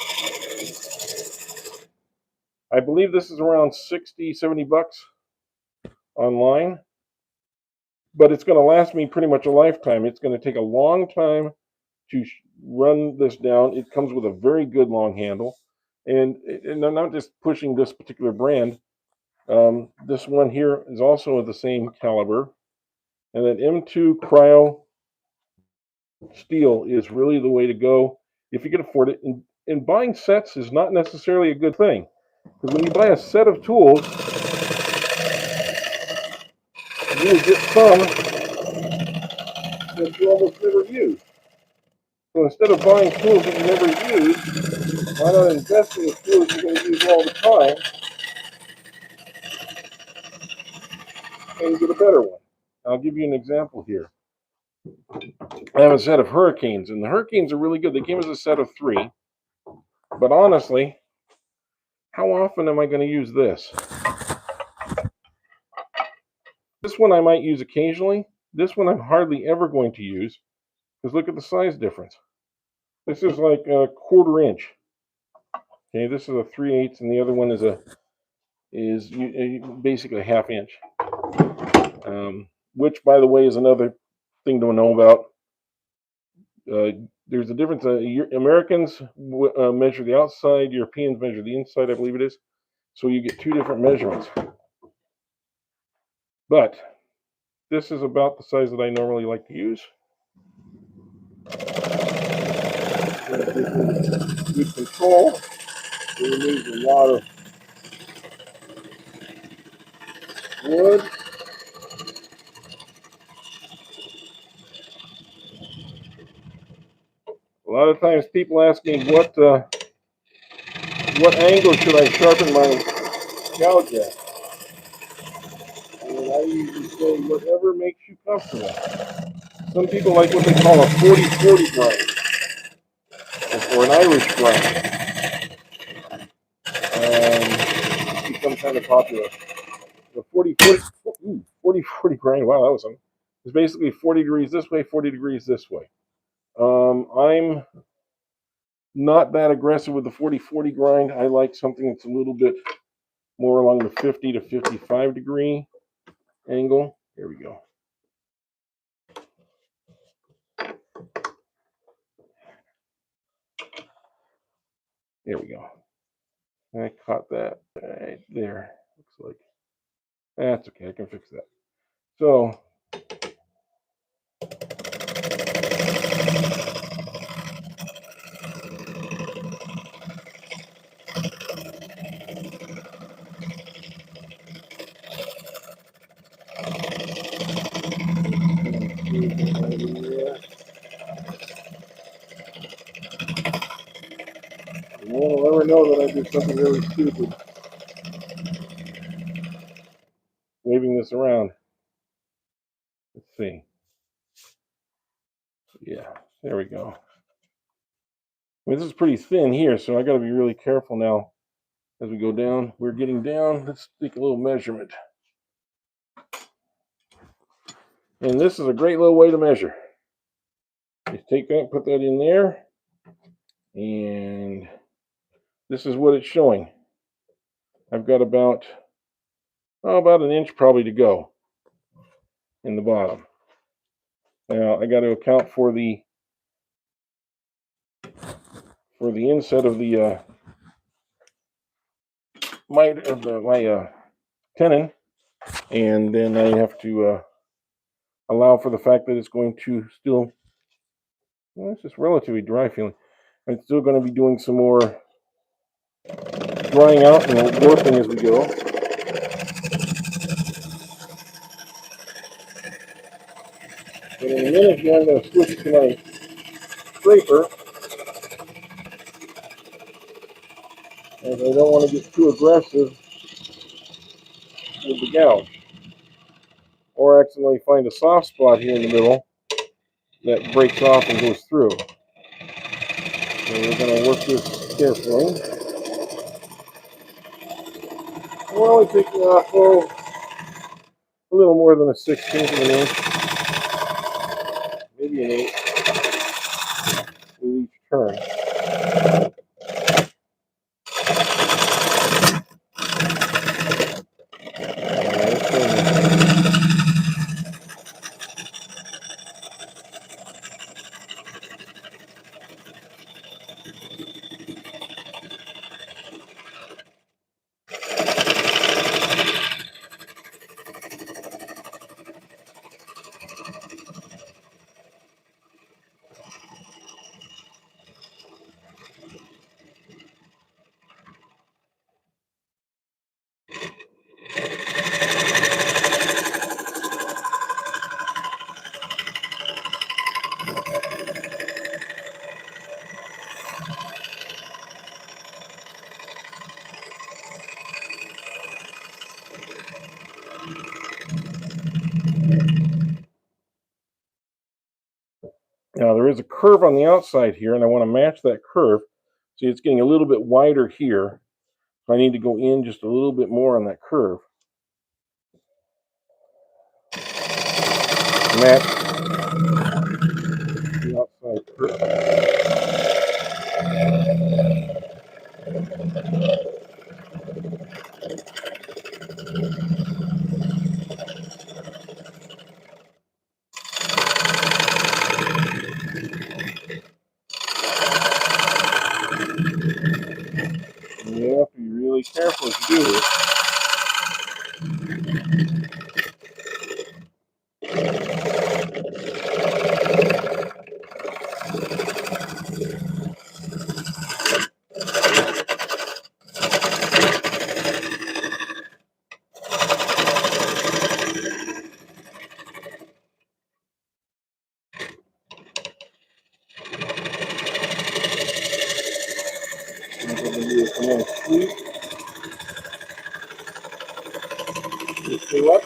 I believe this is around 60, 70 bucks online, but it's going to last me pretty much a lifetime. It's going to take a long time to run this down. It comes with a very good long handle, and I'm not just pushing this particular brand. This one here is also of the same caliber, and that M2 cryo steel is really the way to go if you can afford it. And buying sets is not necessarily a good thing, because when you buy a set of tools, you will get some that you almost never use. So instead of buying tools that you never use, why not invest in the tools you're going to use all the time and get a better one? I'll give you an example here. I have a set of Hurricanes, and the Hurricanes are really good. They came as a set of 3, but honestly, how often am I going to use this? This one I might use occasionally. This one I'm hardly ever going to use, because look at the size difference. This is like a 1/4 inch. Okay, this is a 3/8, and the other one is basically a 1/2 inch. Which, by the way, is another thing to know about. There's a difference. Americans measure the outside, Europeans measure the inside, I believe it is. So you get 2 different measurements. But this is about the size that I normally like to use. Good control. It removes a lot of wood. A lot of times people ask me what angle should I sharpen my gouge at? And I usually say whatever makes you comfortable. Some people like what they call a 40-40 grind, or an Irish grind. It's become kind of popular. The 40-40 grind, wow, that was something. It's basically 40 degrees this way, 40 degrees this way. I'm not that aggressive with the 40-40 grind. I like something that's a little bit more along the 50 to 55 degree angle. Here we go. There we go. I caught that right there. Looks like that's okay. I can fix that. So no one will ever know that I did something really stupid waving this around. see. Yeah, there we go. I mean, this is pretty thin here, so I got to be really careful now as we go down. We're getting down. Let's take a little measurement. And this is a great little way to measure. Just take that, put that in there, and this is what it's showing. I've got about an inch probably to go in the bottom. Now I got to account for the inset of the my tenon, and then I have to allow for the fact that it's going to still. Well, it's just relatively dry feeling. I'm still going to be doing some more drying out and warping as we go. But in a minute here, I'm going to switch to my scraper, as I don't want to get too aggressive with the gouge, or accidentally find a soft spot here in the middle that breaks off and goes through. So we're going to work this carefully. We're only taking off a little more than a 16th of an inch, maybe an eighth with each turn. Now there is a curve on the outside here, and I want to match that curve. See, it's getting a little bit wider here, so I need to go in just a little bit more on that curve. Match the outside curve. You have to be really careful as you do this. I'm going to do a nice sweep. Just go up.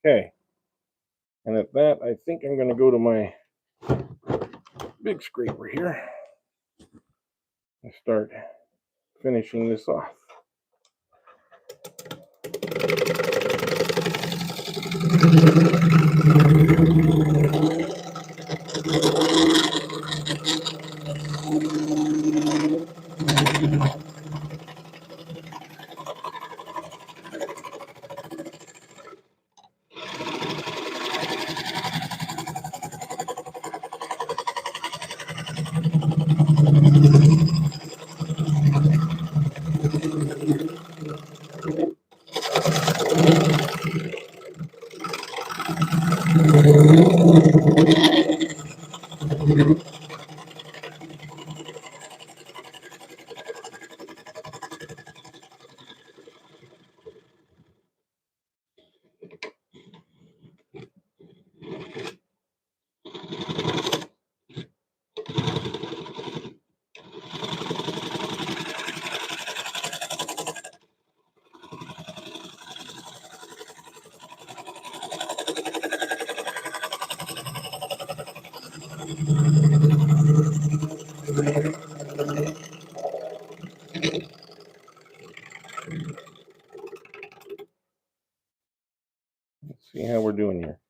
Okay. And at that, I think I'm going to go to my big scraper here and start finishing this off. Let's see how we're doing here.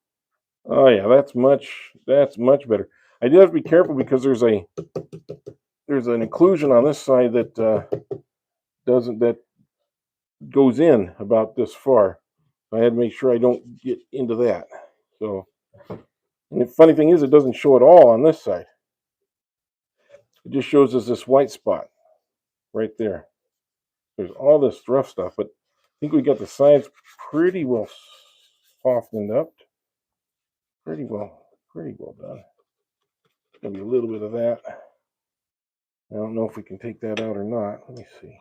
Oh yeah, that's much better. I do have to be careful because there's an occlusion on this side that doesn't that goes in about this far. I had to make sure I don't get into that. So, and the funny thing is, it doesn't show at all on this side. It just shows us this white spot right there. There's all this rough stuff, but I think we got the sides pretty well softened up. Pretty well done. Maybe a little bit of that. I don't know if we can take that out or not. Let me see.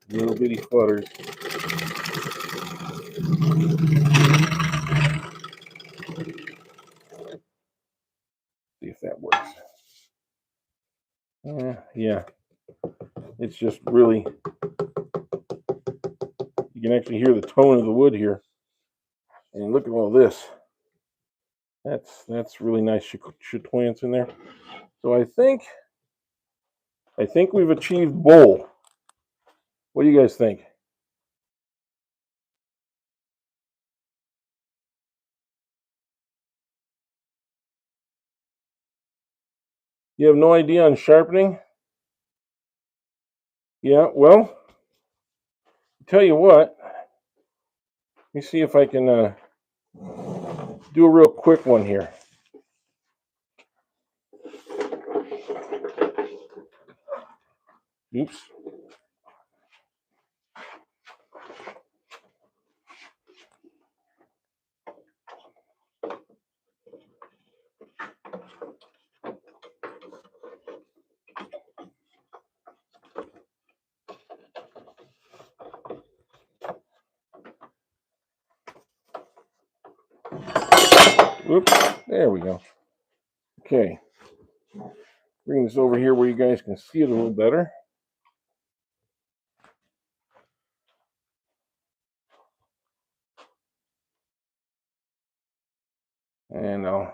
Little bitty flutters. See if that works. Yeah. It's just really, you can actually hear the tone of the wood here. And look at all this. That's really nice chatoyance in there. So I think we've achieved bowl. What do you guys think? You have no idea on sharpening? Yeah, well, tell you what. Let me see if I can do a real quick one here. Oops. Oops. There we go. Okay. Bring this over here where you guys can see it a little better. And I'll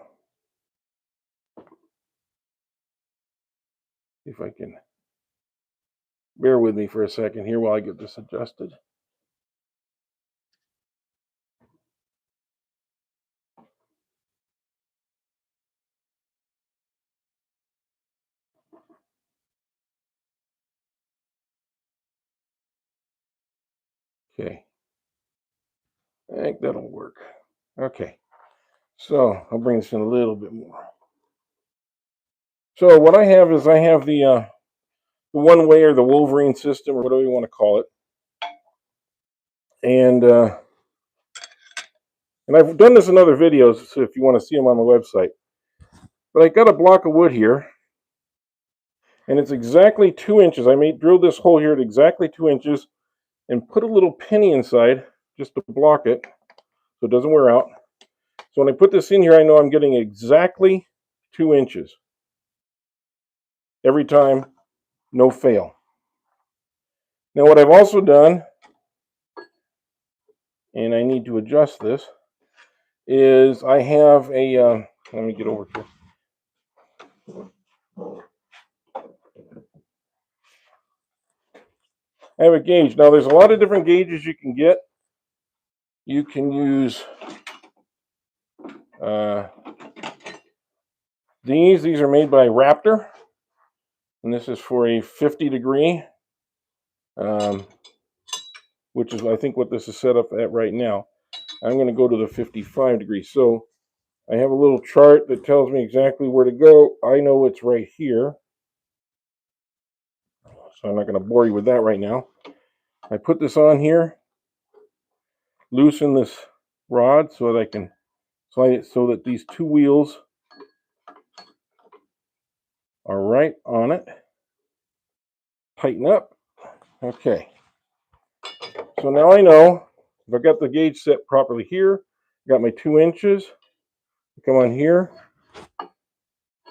see if I can bear with me for a second here while I get this adjusted. Okay. I think that'll work. Okay. So I'll bring this in a little bit more. So what I have is the one way or the Wolverine system or whatever you want to call it. And I've done this in other videos, so if you want to see them on the website. But I got a block of wood here, and it's exactly 2 inches. I drilled this hole here at exactly 2 inches and put a little penny inside just to block it so it doesn't wear out. So when I put this in here, I know I'm getting exactly 2 inches every time, no fail. Now what I've also done, and I need to adjust this, is I have a, let me get over here. I have a gauge. Now there's a lot of different gauges you can get. You can use these are made by Raptor, and this is for a 50 degree, which is I think what this is set up at right now. I'm going to go to the 55 degrees. So I have a little chart that tells me exactly where to go. I know it's right here, so I'm not going to bore you with that right now. I put this on here, loosen this rod so that I can slide it so that these two wheels are right on it. Tighten up. Okay. So now I know if I've got the gauge set properly here, got my 2 inches. Come on here.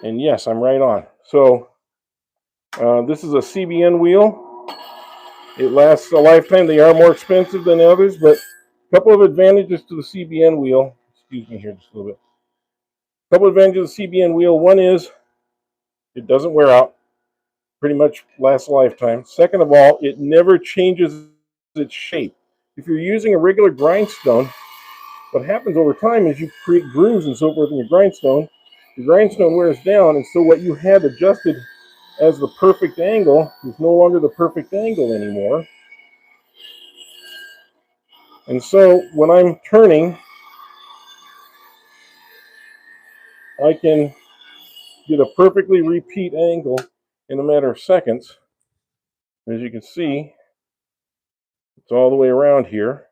And yes, I'm right on. So this is a CBN wheel. It lasts a lifetime. They are more expensive than others, but a couple of advantages to the CBN wheel. Excuse me here just a little bit. A couple of advantages of the CBN wheel. One is it doesn't wear out. Pretty much lasts a lifetime. Second of all, it never changes its shape. If you're using a regular grindstone, what happens over time is you create grooves and so forth in your grindstone. Your grindstone wears down, and so what you had adjusted as the perfect angle is no longer the perfect angle anymore. And so when I'm turning, I can get a perfectly repeat angle in a matter of seconds. As you can see, it's all the way around here.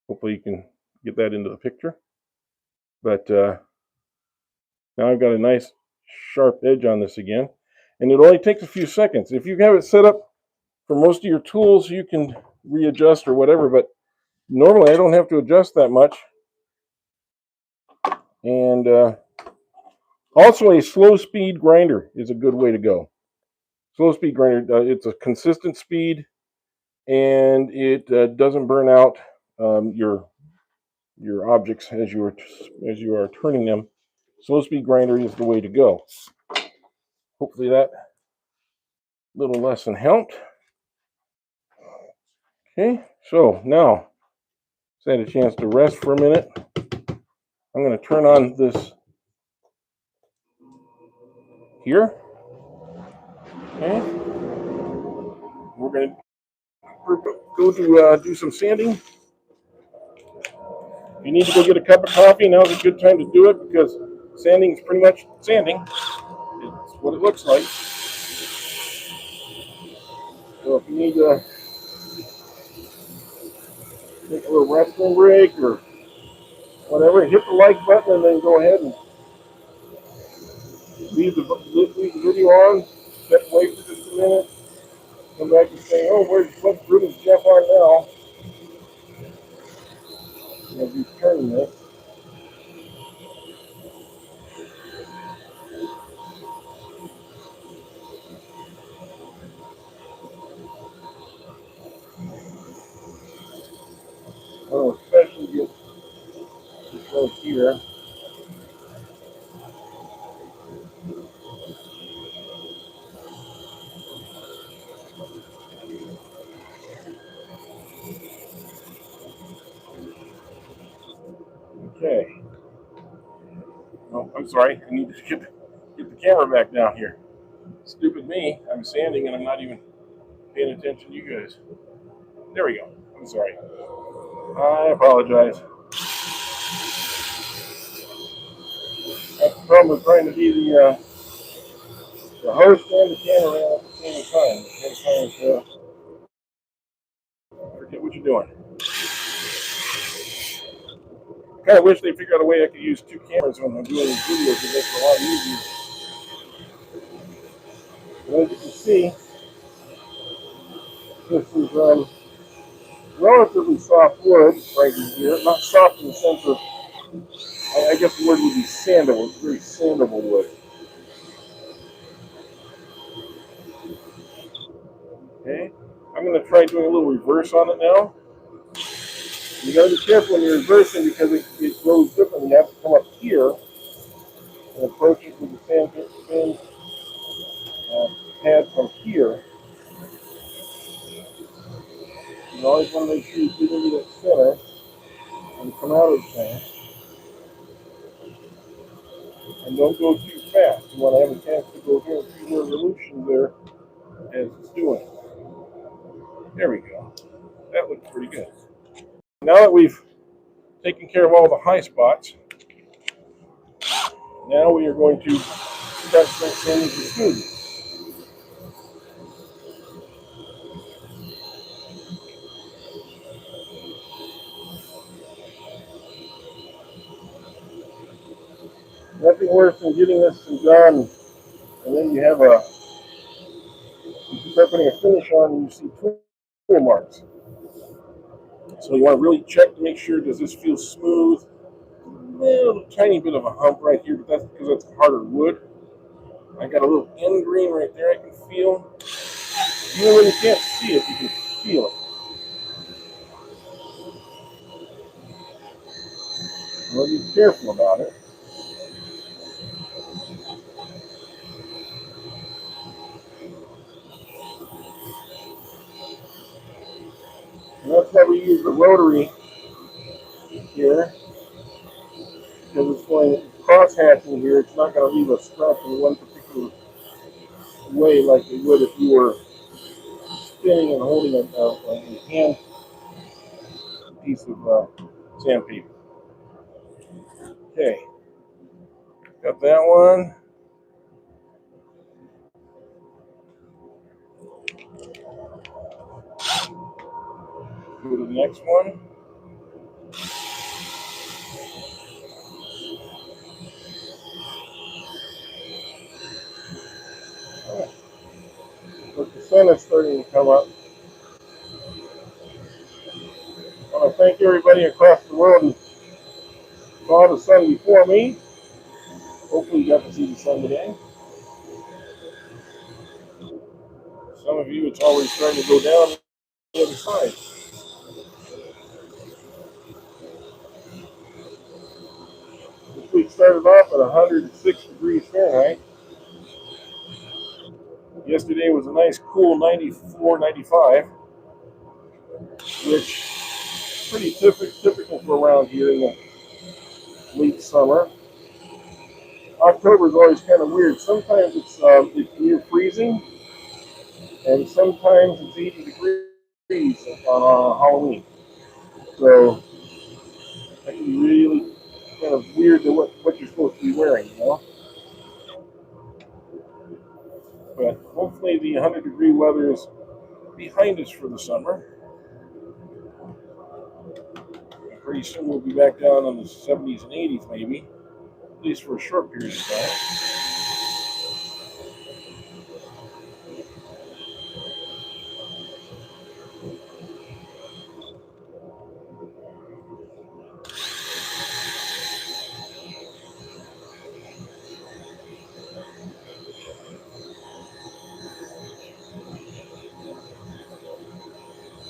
Hopefully you can get that into the picture. But now I've got a nice sharp edge on this again. And it only takes a few seconds. If you have it set up for most of your tools, you can readjust or whatever. But normally I don't have to adjust that much. And also a slow speed grinder is a good way to go. Slow speed grinder, it's a consistent speed, and it doesn't burn out your objects as you are turning them. Slow speed grinder is the way to go. Hopefully that little lesson helped. Okay, so now I had a chance to rest for a minute. I'm going to turn on this here. Okay, we're going to go to do some sanding. If you need to go get a cup of coffee, now's a good time to do it because sanding is pretty much sanding. It's what it looks like. So if you need to take a little restroom break or whatever, hit the like button and then go ahead and leave the video on. Step away for just a minute. Come back and say, oh, what room is Jeff on now? As he's turning this. I want to especially get this right here. Okay. Oh, I'm sorry. I need to get the camera back down here. Stupid me. I'm sanding and I'm not even paying attention to you guys. There we go. I'm sorry. I apologize. That's the problem with trying to be the host and the camera at the same time. Sometimes forget what you're doing. I kind of wish they figured out a way I could use two cameras when I'm doing these videos. It makes it a lot easier. But as you can see, this is relatively soft wood right in here. Not soft in the sense of, I guess the word would be sandable. It's very sandable wood. Okay, I'm going to try doing a little reverse on it now. You got to be careful when you're reversing because it goes differently. You have to come up here and approach it with the sand pad from here. You always want to make sure you get into that center and come out of the thing. And don't go too fast. You want to have a chance to go through a few revolutions there as it's doing. There we go. That looks pretty good. Now that we've taken care of all the high spots, now we are going to start sanding the smooth. Nothing worse than getting this done, and then you start putting a finish on, and you see tool marks. So you want to really check to make sure, does this feel smooth? A little tiny bit of a hump right here, but that's because it's harder wood. I got a little end grain right there I can feel. Even when you can't see it, you can feel it. Well, be careful about it. And that's why we use the rotary here, because it's going cross hatching here. It's not going to leave a scratch in one particular way like it would if you were spinning and holding a hand piece of sandpaper. Okay, got that one. Go to the next one. Oh, but the sun is starting to come up. I want to thank everybody across the world who saw the sun before me. Hopefully you got to see the sun today. Some of you, it's always starting to go down the other side. This week started off at 106 degrees Fahrenheit. Yesterday was a nice cool 94, 95, which is pretty typical for around here in the late summer. October is always kind of weird. Sometimes it's near freezing, and sometimes it's 80 degrees on Halloween. So that can be really kind of weird to what you're supposed to be wearing, you know. But hopefully the 100-degree weather is behind us for the summer. And pretty soon we'll be back down in the 70s and 80s maybe, at least for a short period of time.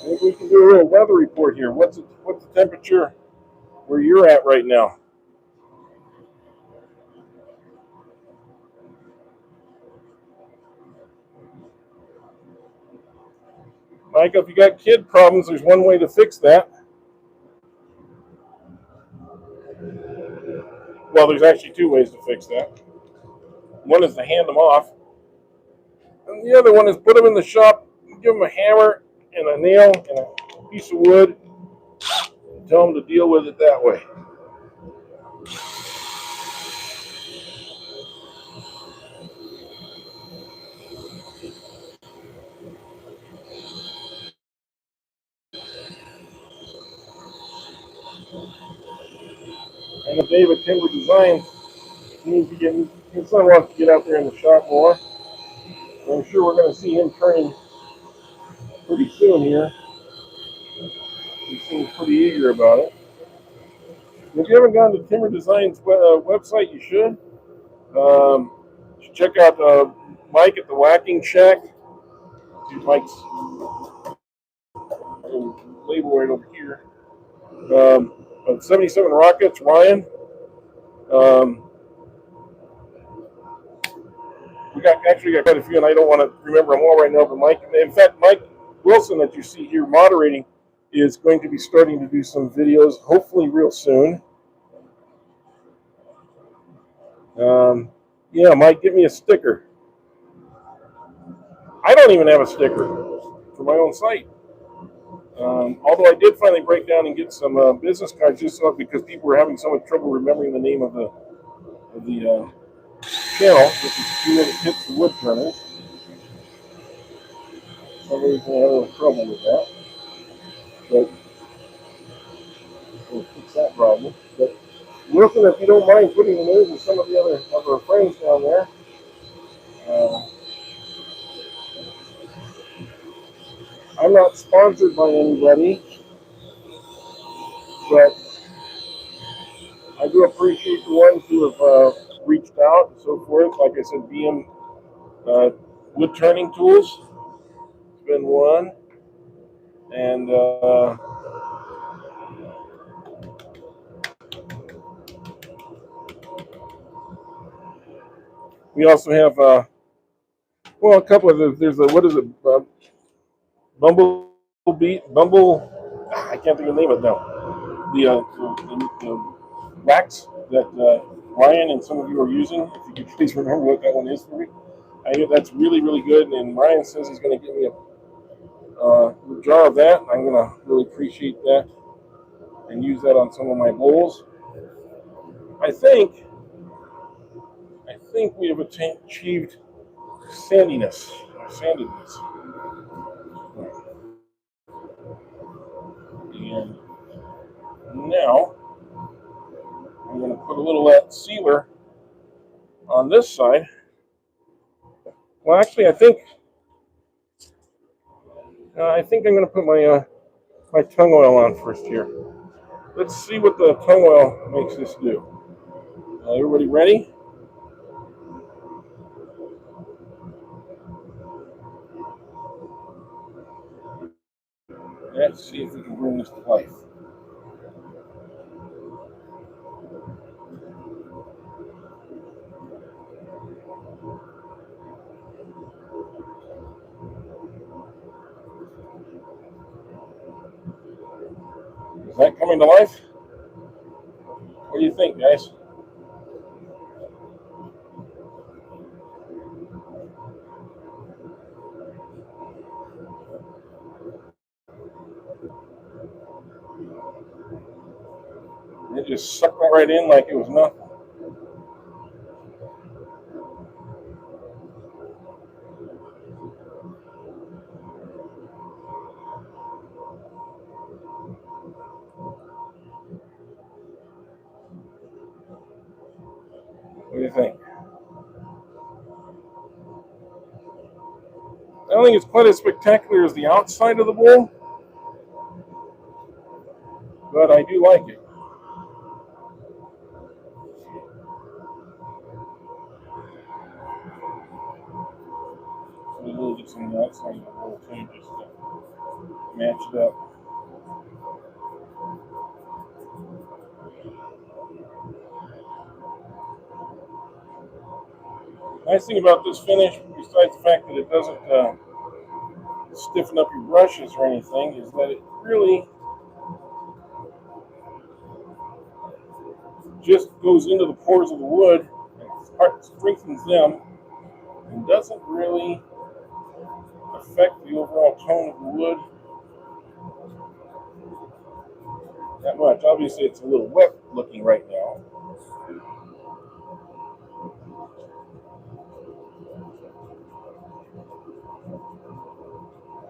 Maybe we can do a little weather report here. What's the temperature where you're at right now? Mike, if you got kid problems, there's one way to fix that. Well, there's actually two ways to fix that. One is to hand them off, and the other one is put them in the shop, give them a hammer and a nail and a piece of wood, and tell them to deal with it that way. And if David Timber Design needs to get, his son wants to get out there in the shop more. I'm sure we're going to see him turning pretty soon here. He seems pretty eager about it. If you haven't gone to Timber Design's website, you should. You should check out Mike at the Whacking Shack. See Mike's label right over here. 77 Rockets, Ryan. Um, we got quite a few, and I don't want to remember them all right now. But Mike, in fact, Mike Wilson that you see here moderating is going to be starting to do some videos, hopefully real soon. Yeah, Mike, give me a sticker. I don't even have a sticker for my own site. Although I did finally break down and get some business cards just so because people were having so much trouble remembering the name of the channel, which is 2-minute tips for wood turners. Some reason I had a little trouble with that, but we'll fix that problem. But Wilson, if you don't mind putting the names of some of the other of our friends down there. I'm not sponsored by anybody, but I do appreciate the ones who have reached out and so forth. Like I said, BM Wood Turning Tools, been one. And we also have, well, a couple of there's a, what is it, I can't think of the name of it now. The wax that Ryan and some of you are using. If you could please remember what that one is for me. I hear that's really, really good. And Ryan says he's going to give me a jar of that. I'm going to really appreciate that and use that on some of my bowls. I think we have achieved sandiness. And now I'm going to put a little of that sealer on this side. Well, actually, I think I'm going to put my tongue oil on first here. Let's see what the tongue oil makes this do. Everybody ready? Let's see if we can bring this to life. Is that coming to life? What do you think, guys? It just sucked that right in like it was nothing. What do you think? I don't think it's quite as spectacular as the outside of the bowl, but I do like it. So a little bit on the outside of the bowl too, just to match it up. Nice thing about this finish, besides the fact that it doesn't stiffen up your brushes or anything, is that it really just goes into the pores of the wood and strengthens them and doesn't really affect the overall tone of the wood that much. Obviously, it's a little wet looking right now.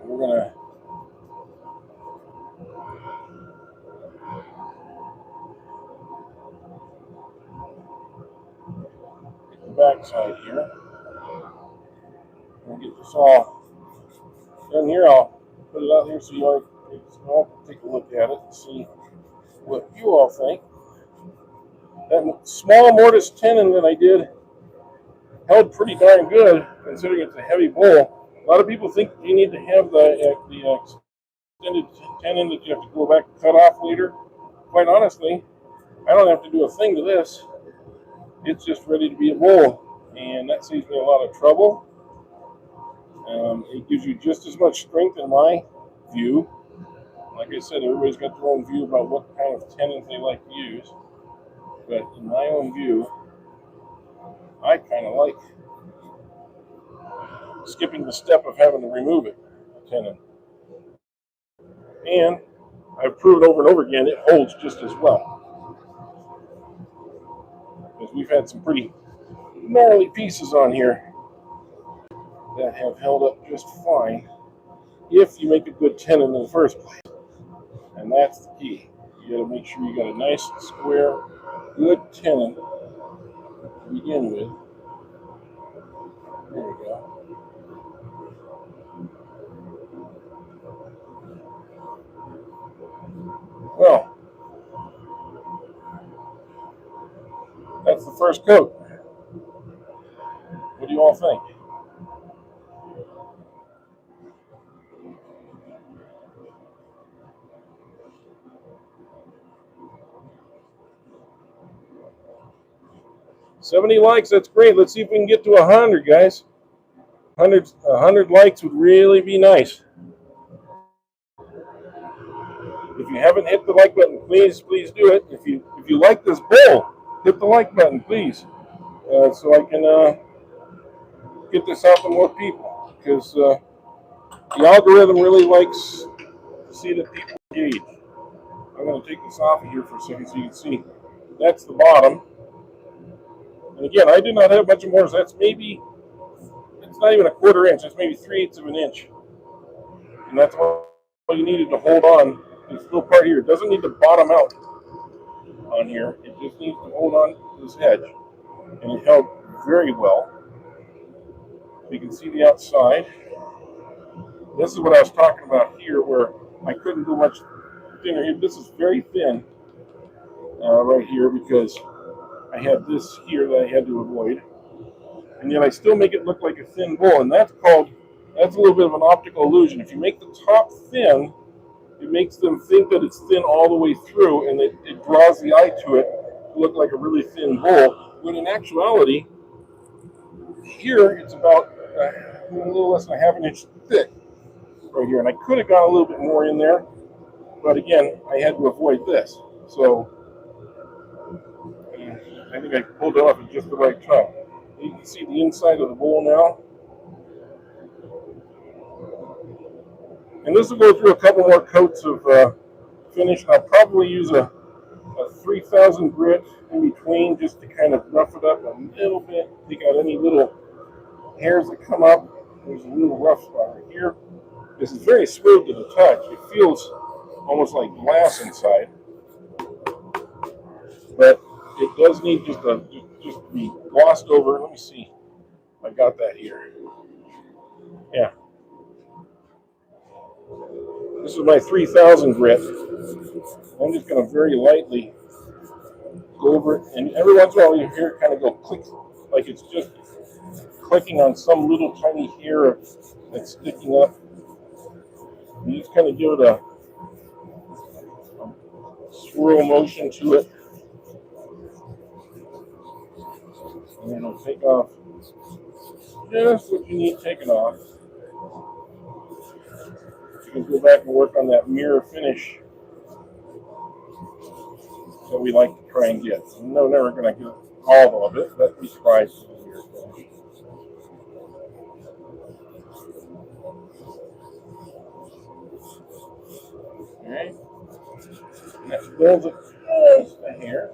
We're going to get the back side here. We'll get this all done here. I'll put it out here so you all can take a look at it and see what you all think. That small mortise tenon that I did held pretty darn good, considering it's a heavy bowl. A lot of people think you need to have the extended tenon that you have to go back and cut off later. Quite honestly, I don't have to do a thing to this. It's just ready to be a bowl, and that saves me a lot of trouble. It gives you just as much strength in my view. Like I said, everybody's got their own view about what kind of tenons they like to use. But in my own view, I kind of like skipping the step of having to remove it, a tenon. And I've proven over and over again it holds just as well. Because we've had some pretty gnarly pieces on here that have held up just fine if you make a good tenon in the first place. And that's the key. You got to make sure you got a nice, square, good tenon to begin with. There we go. Well, that's the first coat. What do you all think? 70 likes, that's great. Let's see if we can get to 100, guys. 100 likes would really be nice. If you haven't hit the like button, please do it. If you like this bowl, hit the like button, please, so I can get this out to more people. Because the algorithm really likes to see that people engage. I'm going to take this off of here for a second so you can see. That's the bottom. And again, I do not have much more. So that's maybe, it's not even a quarter inch. That's maybe 3/8 of an inch. And that's all you needed to hold on. This little part here. It doesn't need to bottom out on here. It just needs to hold on to this edge. And it held very well. You can see the outside. This is what I was talking about here, where I couldn't go much thinner here. This is very thin right here because I had this here that I had to avoid. And yet I still make it look like a thin bowl. And that's a little bit of an optical illusion. If you make the top thin, it makes them think that it's thin all the way through, and it draws the eye to it to look like a really thin bowl. When in actuality, here it's about a little less than a half an inch thick right here. And I could have gone a little bit more in there, but again, I had to avoid this. So I think I pulled it off at just the right time. You can see the inside of the bowl now. And this will go through a couple more coats of finish. And I'll probably use a 3000 grit in between just to kind of rough it up a little bit, take out any little hairs that come up. There's a little rough spot right here. This is very smooth to the touch. It feels almost like glass inside, but it does need just to be glossed over. Let me see. I got that here. Yeah. This is my 3000 grit. I'm just going to very lightly go over it, and every once in a while you hear it kind of go click, like it's just clicking on some little tiny hair that's sticking up. You just kind of give it a swirl motion to it, and it'll take off just what you need taken off. You can go back and work on that mirror finish that we like to try and get. No, never going to get all of it, but we try to do the mirror finish. Alright, and that builds it just a hair.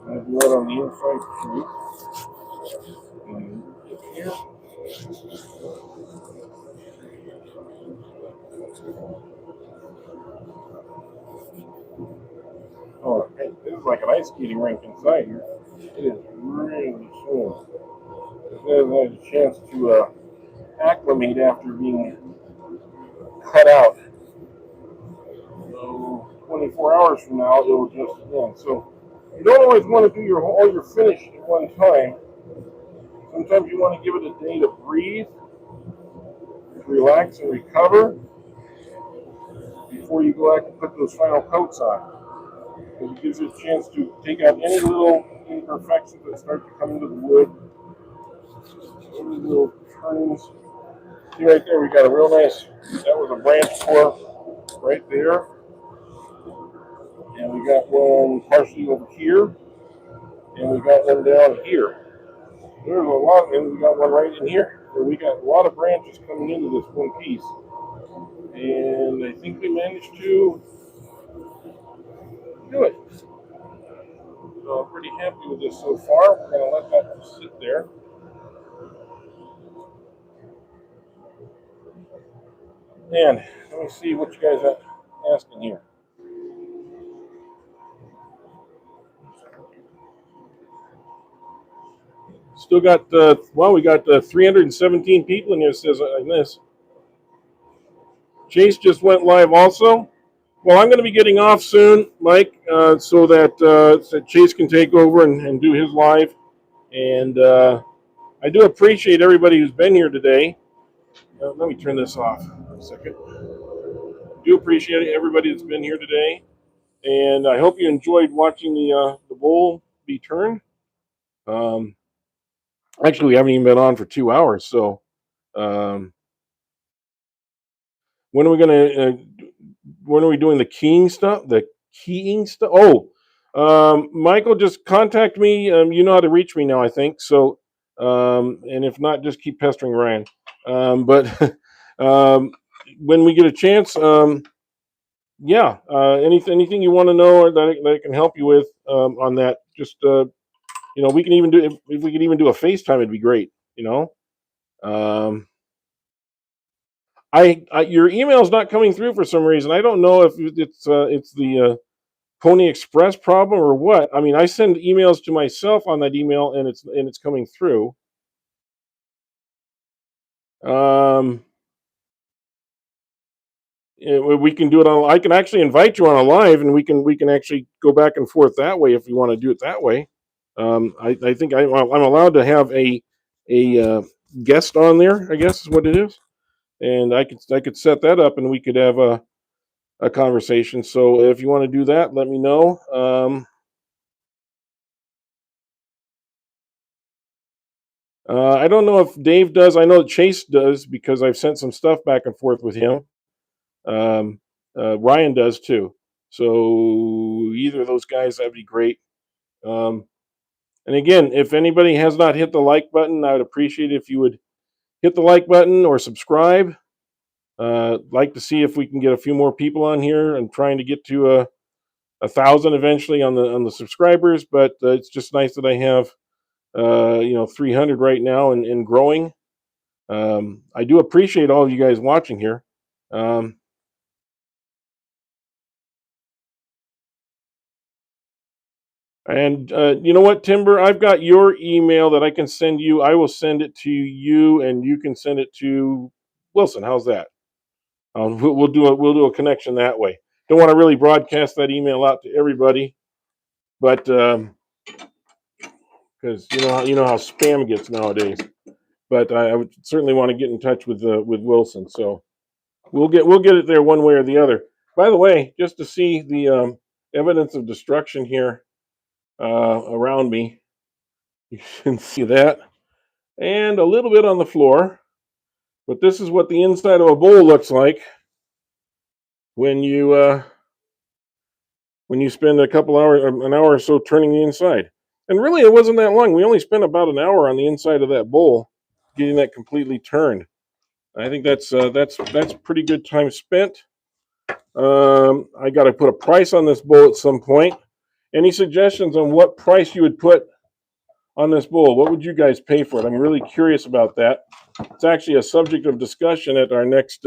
I'm going to do it on the inside too. And here. Oh, this is like an ice skating rink inside here. It is really smooth. It has a chance to acclimate after being cut out. So 24 hours from now, it will just end. So you don't always want to do all your finish at one time. Sometimes you want to give it a day to breathe, relax, and recover before you go back and put those final coats on. Because it gives you a chance to take out any little imperfections that start to come into the wood, any little turns. See right there, we got a real nice, that was a branch core right there. And we got one partially over here, and we got one down here. There's a lot, and we got one right in here. So we got a lot of branches coming into this one piece. And I think we managed to do it. So I'm pretty happy with this so far. We're going to let that just sit there. And let me see what you guys are asking here. Still got, we got 317 people in here. It says like this. Chase just went live also. Well, I'm going to be getting off soon, Mike, so that Chase can take over and do his live. And I do appreciate everybody who's been here today. Let me turn this off for a second. I do appreciate everybody that's been here today. and I hope you enjoyed watching the bowl be turned. Um, Actually, we haven't even been on for 2 hours, so um, when are we gonna? When are we doing the keying stuff? The keying stuff? Oh, Michael, just contact me. You know how to reach me now, I think. So, and if not, just keep pestering Ryan. But um, when we get a chance, yeah, anything you want to know or that I can help you with on that, just we can even do if we could even do a FaceTime, it'd be great. You know. Um, your email's not coming through for some reason. I don't know if it's the Pony Express problem or what. I mean, I send emails to myself on that email, and it's coming through. Um, we can do it on. I can actually invite you on a live, and we can actually go back and forth that way if you want to do it that way. I think I'm allowed to have a guest on there. I guess is what it is, and I could set that up, and we could have a conversation. So if you want to do that, let me know. I don't know if Dave does. I know Chase does because I've sent some stuff back and forth with him. Um, Ryan does too. So either of those guys, that'd be great. Um, and again, if anybody has not hit the like button, I would appreciate it if you would hit the like button or subscribe. Like to see if we can get a few more people on here. I'm trying to get to 1,000 eventually on the subscribers, but it's just nice that I have 300 right now and growing. I do appreciate all of you guys watching here. Um, and you know what, Timber? I've got your email that I can send you. I will send it to you, and you can send it to Wilson. How's that? We'll do a connection that way. Don't want to really broadcast that email out to everybody, but because you know how spam gets nowadays. But I would certainly want to get in touch with Wilson. So we'll get it there one way or the other. By the way, just to see the evidence of destruction here around me, you can see that, and a little bit on the floor. But this is what the inside of a bowl looks like when you spend a couple hours, an hour or so turning the inside. And really, it wasn't that long. We only spent about an hour on the inside of that bowl, getting that completely turned. I think that's pretty good time spent. I got to put a price on this bowl at some point. Any suggestions on what price you would put on this bowl? What would you guys pay for it? I'm really curious about that. It's actually a subject of discussion at our next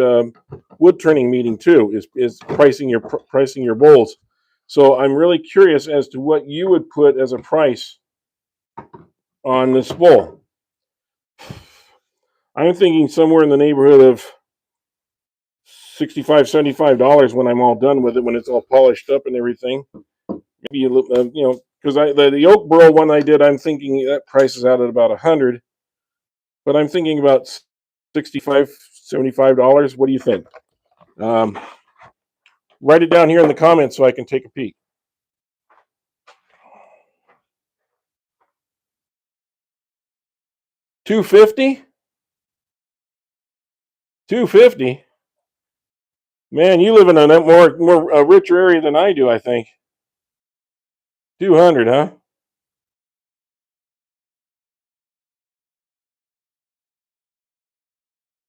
wood turning meeting too. Is pricing your bowls. So I'm really curious as to what you would put as a price on this bowl. I'm thinking somewhere in the neighborhood of $65, $75 when I'm all done with it, when it's all polished up and everything. Maybe a little, because the oak burl one I did, I'm thinking that price is out at about 100, but I'm thinking about $65, $75. What do you think? Write it down here in the comments so I can take a peek. $250? $250? Man, you live in a more richer area than I do, I think. 200, huh?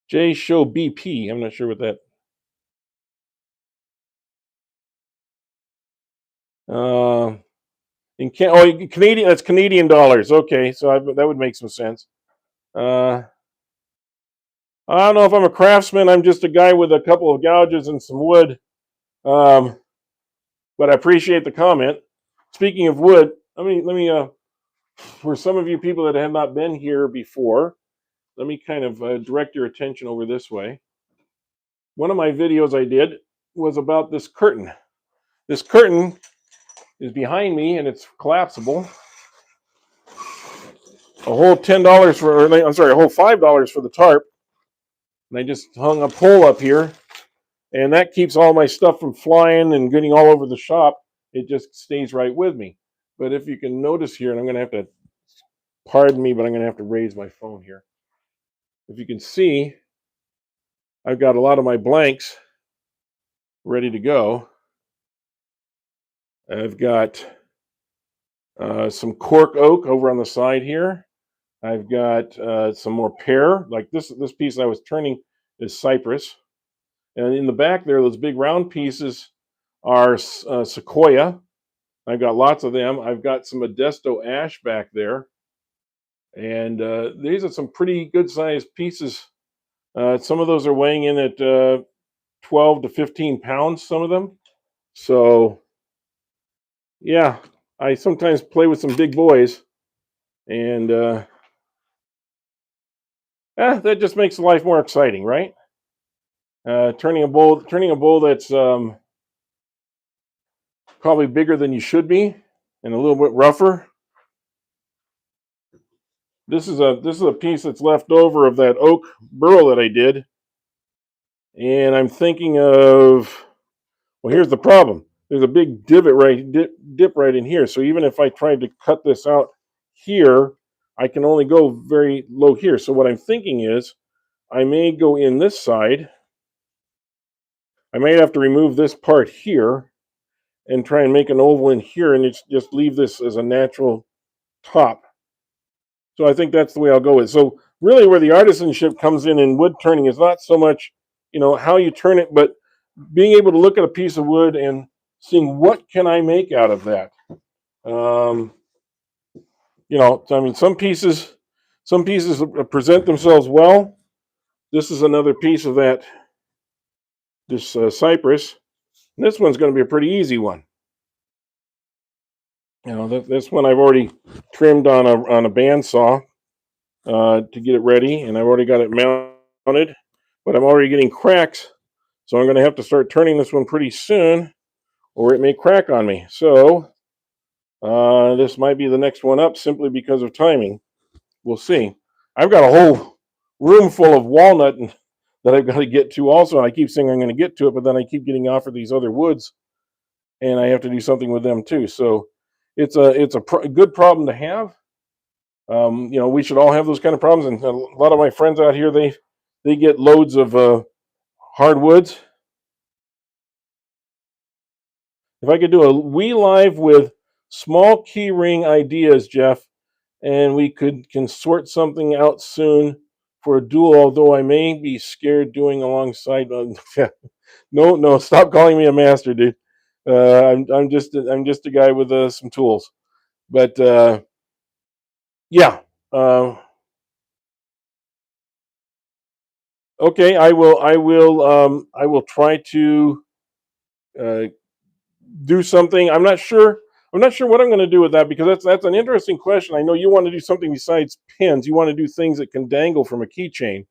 J Show BP. I'm not sure what that. Canadian. That's Canadian dollars. Okay, so that would make some sense. I don't know if I'm a craftsman. I'm just a guy with a couple of gouges and some wood. But I appreciate the comment. Speaking of wood, let me for some of you people that have not been here before, let me kind of direct your attention over this way. One of my videos I did was about this curtain. This curtain is behind me and it's collapsible. A whole $10 a whole $5 for the tarp. And I just hung a pole up here, and that keeps all my stuff from flying and getting all over the shop. it just stays right with me. But if you can notice here, and I'm going to have to, pardon me, but I'm going to have to raise my phone here. If you can see, I've got a lot of my blanks ready to go. I've got some cork oak over on the side here. I've got some more pear, like this piece I was turning is cypress. And in the back there, those big round pieces are sequoia. I've got lots of them. I've got some Modesto ash back there. And these are some pretty good sized pieces. Some of those are weighing in at 12 to 15 pounds, some of them. So, yeah, I sometimes play with some big boys. And that just makes life more exciting, right? Turning a bowl that's probably bigger than you should be and a little bit rougher. This is a piece that's left over of that oak burl that I did, and I'm thinking of, well, here's the problem. There's a big divot dip right in here. So even if I tried to cut this out here, I can only go very low here. So what I'm thinking is I may go in this side. I may have to remove this part here and try and make an oval in here and just leave this as a natural top. So I think that's the way I'll go with. So really where the artisanship comes in wood turning is not so much, how you turn it, but being able to look at a piece of wood and seeing what can I make out of that. I mean, some pieces present themselves well. This is another piece of that, this cypress. And this one's going to be a pretty easy one. This one I've already trimmed on a bandsaw to get it ready, and I've already got it mounted, but I'm already getting cracks, so I'm going to have to start turning this one pretty soon, or it may crack on me. So this might be the next one up simply because of timing. We'll see. I've got a whole room full of walnut that I've got to get to also, and I keep saying I'm going to get to it, but then I keep getting offered these other woods, and I have to do something with them too. So it's a good problem to have. We should all have those kind of problems. And a lot of my friends out here, they get loads of hardwoods. If I could do a We Live with small key ring ideas, Jeff, and we can sort something out soon for a duel. Although I may be scared doing alongside. No, stop calling me a master, dude. I'm just a guy with some tools. But yeah. Okay, I will try to uh, do something. I'm not sure. I'm not sure what I'm going to do with that, because that's an interesting question. I know you want to do something besides pins. You want to do things that can dangle from a keychain,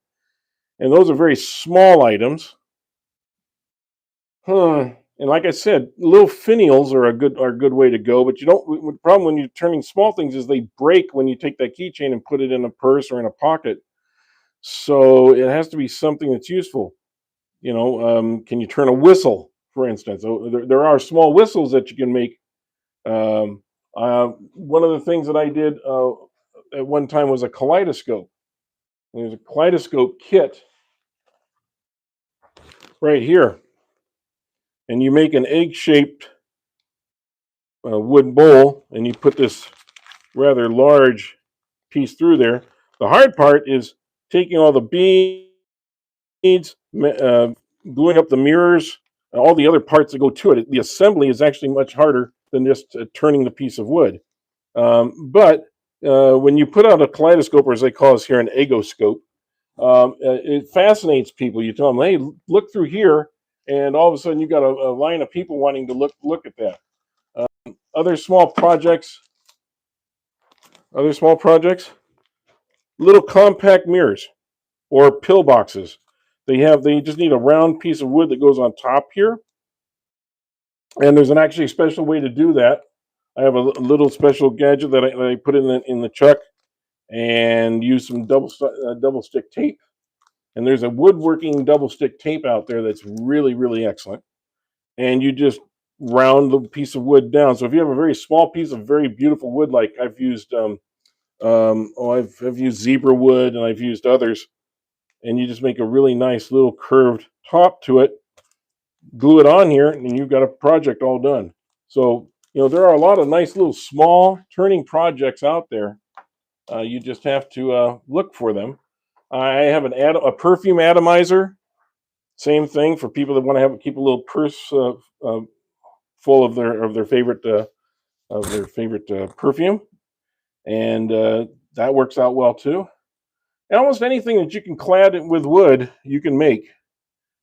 and those are very small items. And like I said, little finials are a good way to go. But you don't. The problem when you're turning small things is they break when you take that keychain and put it in a purse or in a pocket. So it has to be something that's useful. Can you turn a whistle, for instance? So there are small whistles that you can make. One of the things that I did at one time was a kaleidoscope. There's a kaleidoscope kit right here, and you make an egg-shaped wood bowl, and you put this rather large piece through there. The hard part is taking all the beads, gluing up the mirrors, and all the other parts that go to it. The assembly is actually much harder than just turning the piece of wood. But when you put out a kaleidoscope, or as they call us here, an egoscope, it fascinates people. You tell them, "Hey, look through here," and all of a sudden you got a line of people wanting to look at that. Other small projects, little compact mirrors or pill boxes. They just need a round piece of wood that goes on top here, and there's an actually special way to do that. I have a little special gadget that I put in the chuck and use some double stick tape. And there's a woodworking double stick tape out there that's really, really excellent. And you just round the piece of wood down. So if you have a very small piece of very beautiful wood, like I've used, I've used zebra wood and I've used others, and you just make a really nice little curved top to it, glue it on here, and you've got a project all done. So there are a lot of nice little small turning projects out there. You just have to look for them. I have a perfume atomizer. Same thing for people that want to keep a little purse full of their favorite perfume, and that works out well too. And almost anything that you can clad it with wood, you can make.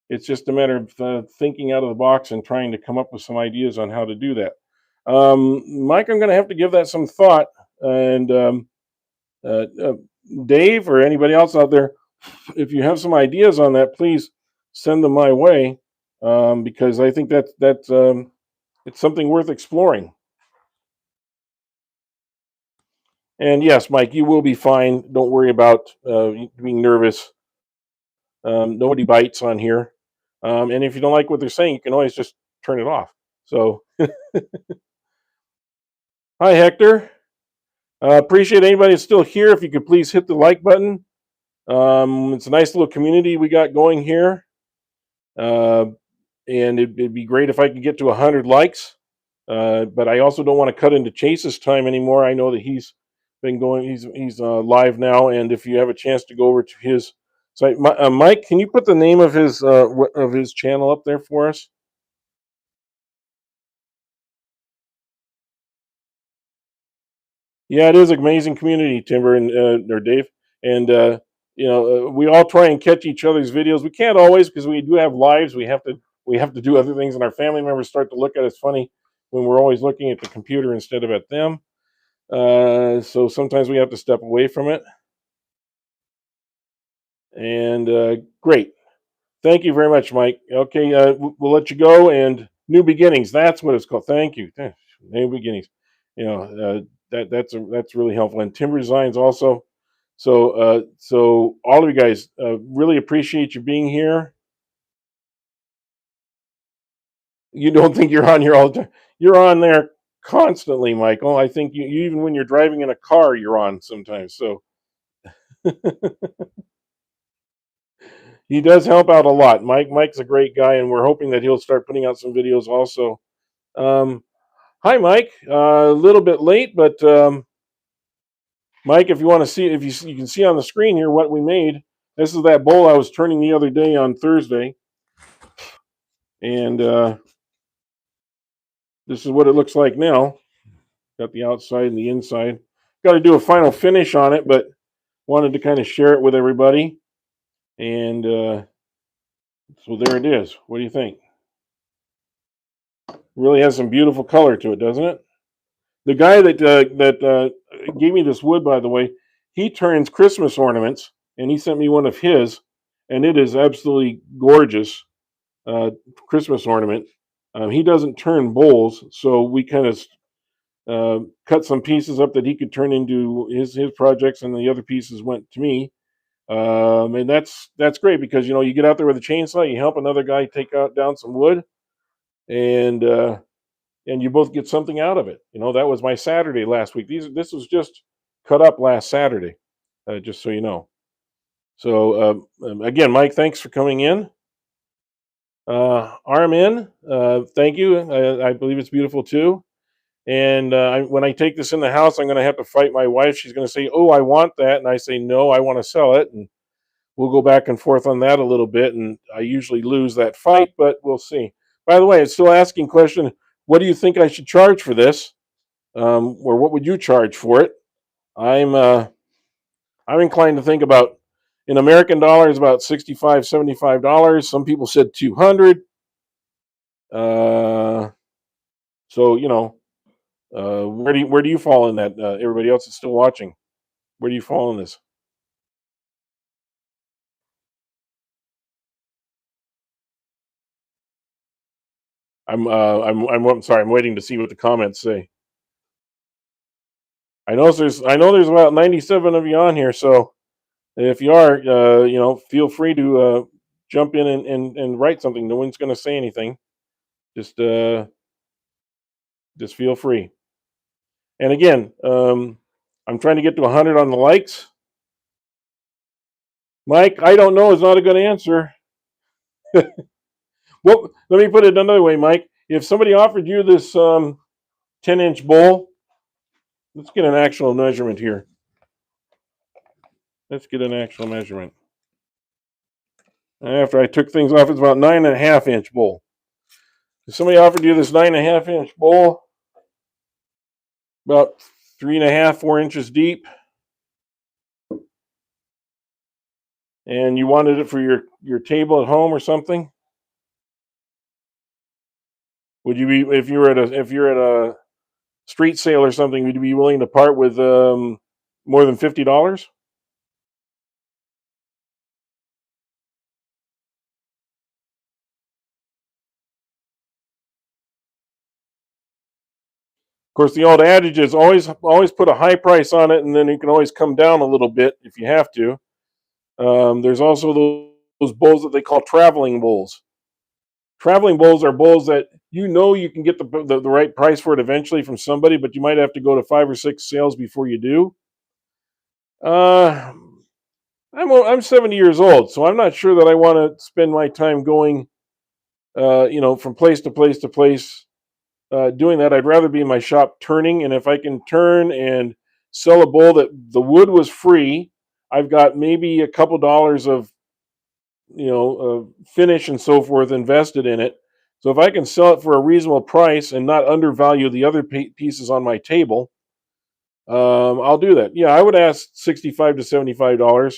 It's just a matter of thinking out of the box and trying to come up with some ideas on how to do that. Mike, I'm going to have to give that some thought. And uh, uh, Dave or anybody else out there, if you have some ideas on that, please send them my way, because I think that's it's something worth exploring. And yes, Mike, you will be fine. Don't worry about being nervous. Nobody bites on here. And if you don't like what they're saying, you can always just turn it off. So, hi, Hector. Appreciate anybody that's still here. If you could please hit the like button. It's a nice little community we got going here. Uh, and it'd be great if I could get to 100 likes. But I also don't want to cut into Chase's time anymore. I know that he's been going. He's live now, and if you have a chance to go over to his site, Mike, can you put the name of his channel up there for us? Yeah, it is an amazing community, Timber and or Dave, and we all try and catch each other's videos. We can't always because we do have lives. We have to do other things, and our family members start to look at us funny when we're always looking at the computer instead of at them. So sometimes we have to step away from it. And great. Thank you very much, Mike. Okay, we'll let you go. And new beginnings. That's what it's called. Thank you. New beginnings. That's really helpful. And Timber Designs also. So all of you guys, really appreciate you being here. You don't think you're on here all the time? You're on there constantly, Michael. I think you even when you're driving in a car, you're on sometimes. So he does help out a lot. Mike's a great guy, and we're hoping that he'll start putting out some videos also. Um, Hi, Mike. A little bit late, but Mike, if you want to see, if you can see on the screen here what we made. This is that bowl I was turning the other day on Thursday, and this is what it looks like now. Got the outside and the inside. Got to do a final finish on it, but wanted to kind of share it with everybody. And so there it is. What do you think? Really has some beautiful color to it, doesn't it? The guy that gave me this wood, by the way, he turns Christmas ornaments, and he sent me one of his, and it is absolutely gorgeous Christmas ornament. He doesn't turn bowls, so we kind of cut some pieces up that he could turn into his projects, and the other pieces went to me. And that's great because you get out there with a chainsaw, you help another guy take out down some wood, and you both get something out of it. That was my Saturday last week. This was just cut up last Saturday, just so you know. So again, Mike, thanks for coming in. Armin, thank you. I believe it's beautiful too. And when I take this in the house, I'm going to have to fight my wife. She's going to say, "Oh, I want that," and I say, "No, I want to sell it." And we'll go back and forth on that a little bit. And I usually lose that fight, but we'll see. By the way, it's still asking question. What do you think I should charge for this? Or what would you charge for it? I'm uh, I'm inclined to think about in American dollars about $65-$75. Some people said 200. Uh, so where do you fall in that? Everybody else is still watching. Where do you fall in this? I'm sorry. I'm waiting to see what the comments say. I know there's about 97 of you on here, so if you are, feel free to jump in and write something. No one's going to say anything. Just Just feel free. And again, I'm trying to get to 100 on the likes. Mike, I don't know is not a good answer. Well, let me put it another way, Mike. If somebody offered you this 10-inch bowl, let's get an actual measurement here. Let's get an actual measurement. After I took things off, it's about 9.5-inch bowl. If somebody offered you this 9.5-inch bowl, about 3.5, 4 inches deep, and you wanted it for your table at home or something, would you be, if you're at a street sale or something, would you be willing to part with more than $50? Of course, the old adage is always put a high price on it, and then you can always come down a little bit if you have to. There's also those bowls that they call traveling bowls. Traveling bowls are bowls that you can get the right price for it eventually from somebody, but you might have to go to 5 or 6 sales before you do. Uh, I'm 70 years old, so I'm not sure that I want to spend my time going, from place to place to place, doing that. I'd rather be in my shop turning, and if I can turn and sell a bowl that the wood was free, I've got maybe a couple dollars of finish and so forth invested in it. So if I can sell it for a reasonable price and not undervalue the other pieces on my table, I'll do that. Yeah, I would ask $65 to $75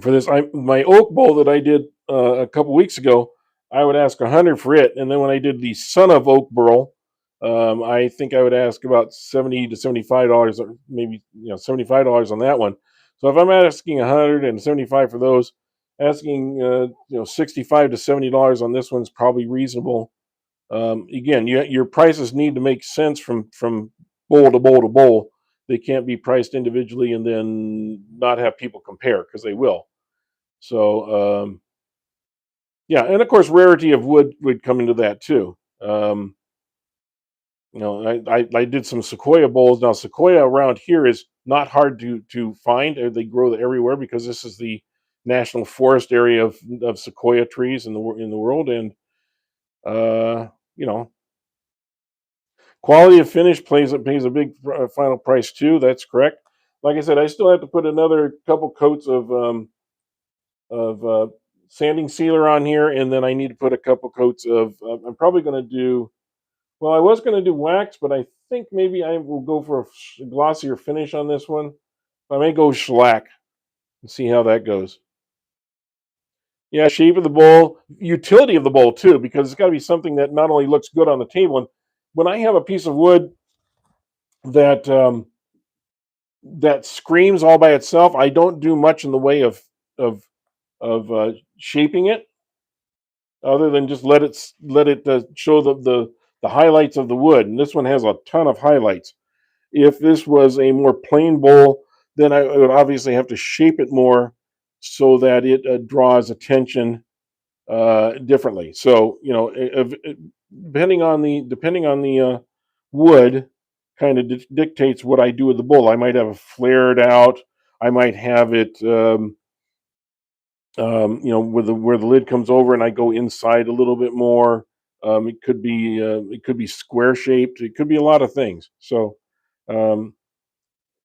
for this. My oak bowl that I did a couple weeks ago, I would ask 100 for it, and then when I did the son of oak burl, I think I would ask about $70 to $75, or maybe $75 on that one. So if I'm asking 175 for those, asking $65 to $70 on this one's probably reasonable. Again, your prices need to make sense from bowl to bowl to bowl. They can't be priced individually and then not have people compare, because they will. So yeah, and of course, rarity of wood would come into that too. I did some sequoia bowls. Now, sequoia around here is not hard to find. They grow everywhere because this is the national forest area of sequoia trees in the world. And uh, you know, quality of finish pays a big final price too. That's correct. Like I said, I still have to put another couple coats of sanding sealer on here, and then I need to put a couple coats of. I'm probably going to do. Well, I was going to do wax, but I think maybe I will go for a glossier finish on this one. I may go shellac and see how that goes. Yeah, shape of the bowl, utility of the bowl too, because it's got to be something that not only looks good on the table. And when I have a piece of wood that that screams all by itself, I don't do much in the way of shaping it, other than just let it show the highlights of the wood. And this one has a ton of highlights. If this was a more plain bowl, then I would obviously have to shape it more so that it draws attention differently. So depending on the wood, kind of dictates what I do with the bowl. I might have it flared out. I might have it, where the lid comes over, and I go inside a little bit more. It could be square shaped. It could be a lot of things. So um,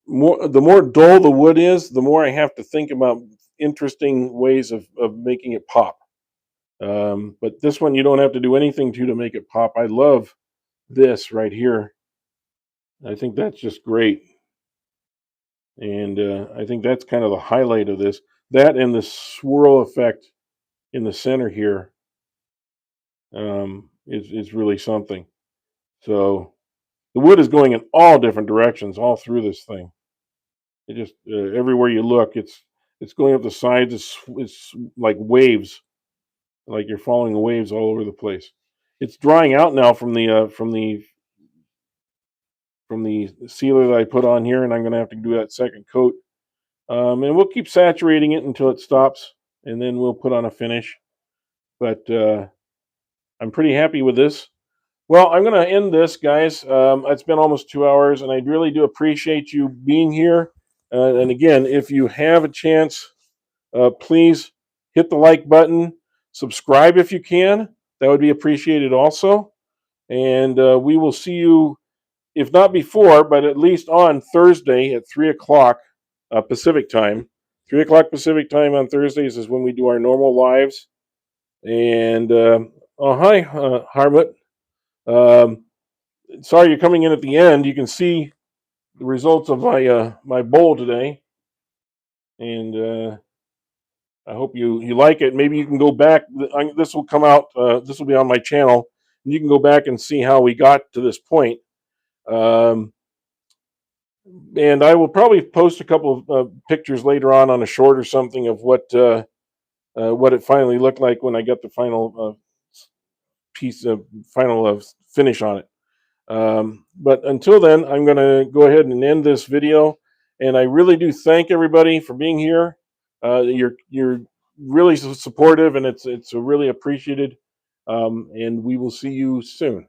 the more dull the wood is, the more I have to think about interesting ways of making it pop. But this one, you don't have to do anything to make it pop. I love this right here. I think that's just great, and I think that's kind of the highlight of this. That and the swirl effect in the center here is really something. So the wood is going in all different directions all through this thing. It just everywhere you look, it's going up the sides. It's like waves, like you're following the waves all over the place. It's drying out now from the sealer that I put on here, and I'm going to have to do that second coat. And we'll keep saturating it until it stops, and then we'll put on a finish. But I'm pretty happy with this. Well, I'm going to end this, guys. It's been almost 2 hours, and I really do appreciate you being here. And again, if you have a chance, please hit the like button, subscribe if you can. That would be appreciated also. And we will see you, if not before, but at least on Thursday at 3 o'clock Pacific time. 3 o'clock Pacific time on Thursdays is when we do our normal lives. And oh, hi, Harmut. Um, Sorry you're coming in at the end. You can see the results of my bowl today, and I hope you like it. Maybe you can go back. This will come out. This will be on my channel, and you can go back and see how we got to this point. Um, and I will probably post a couple of pictures later on a short or something of what it finally looked like when I got the final piece of final finish on it. But until then, I'm going to go ahead and end this video. And I really do thank everybody for being here. You're really supportive, and it's really appreciated. And we will see you soon.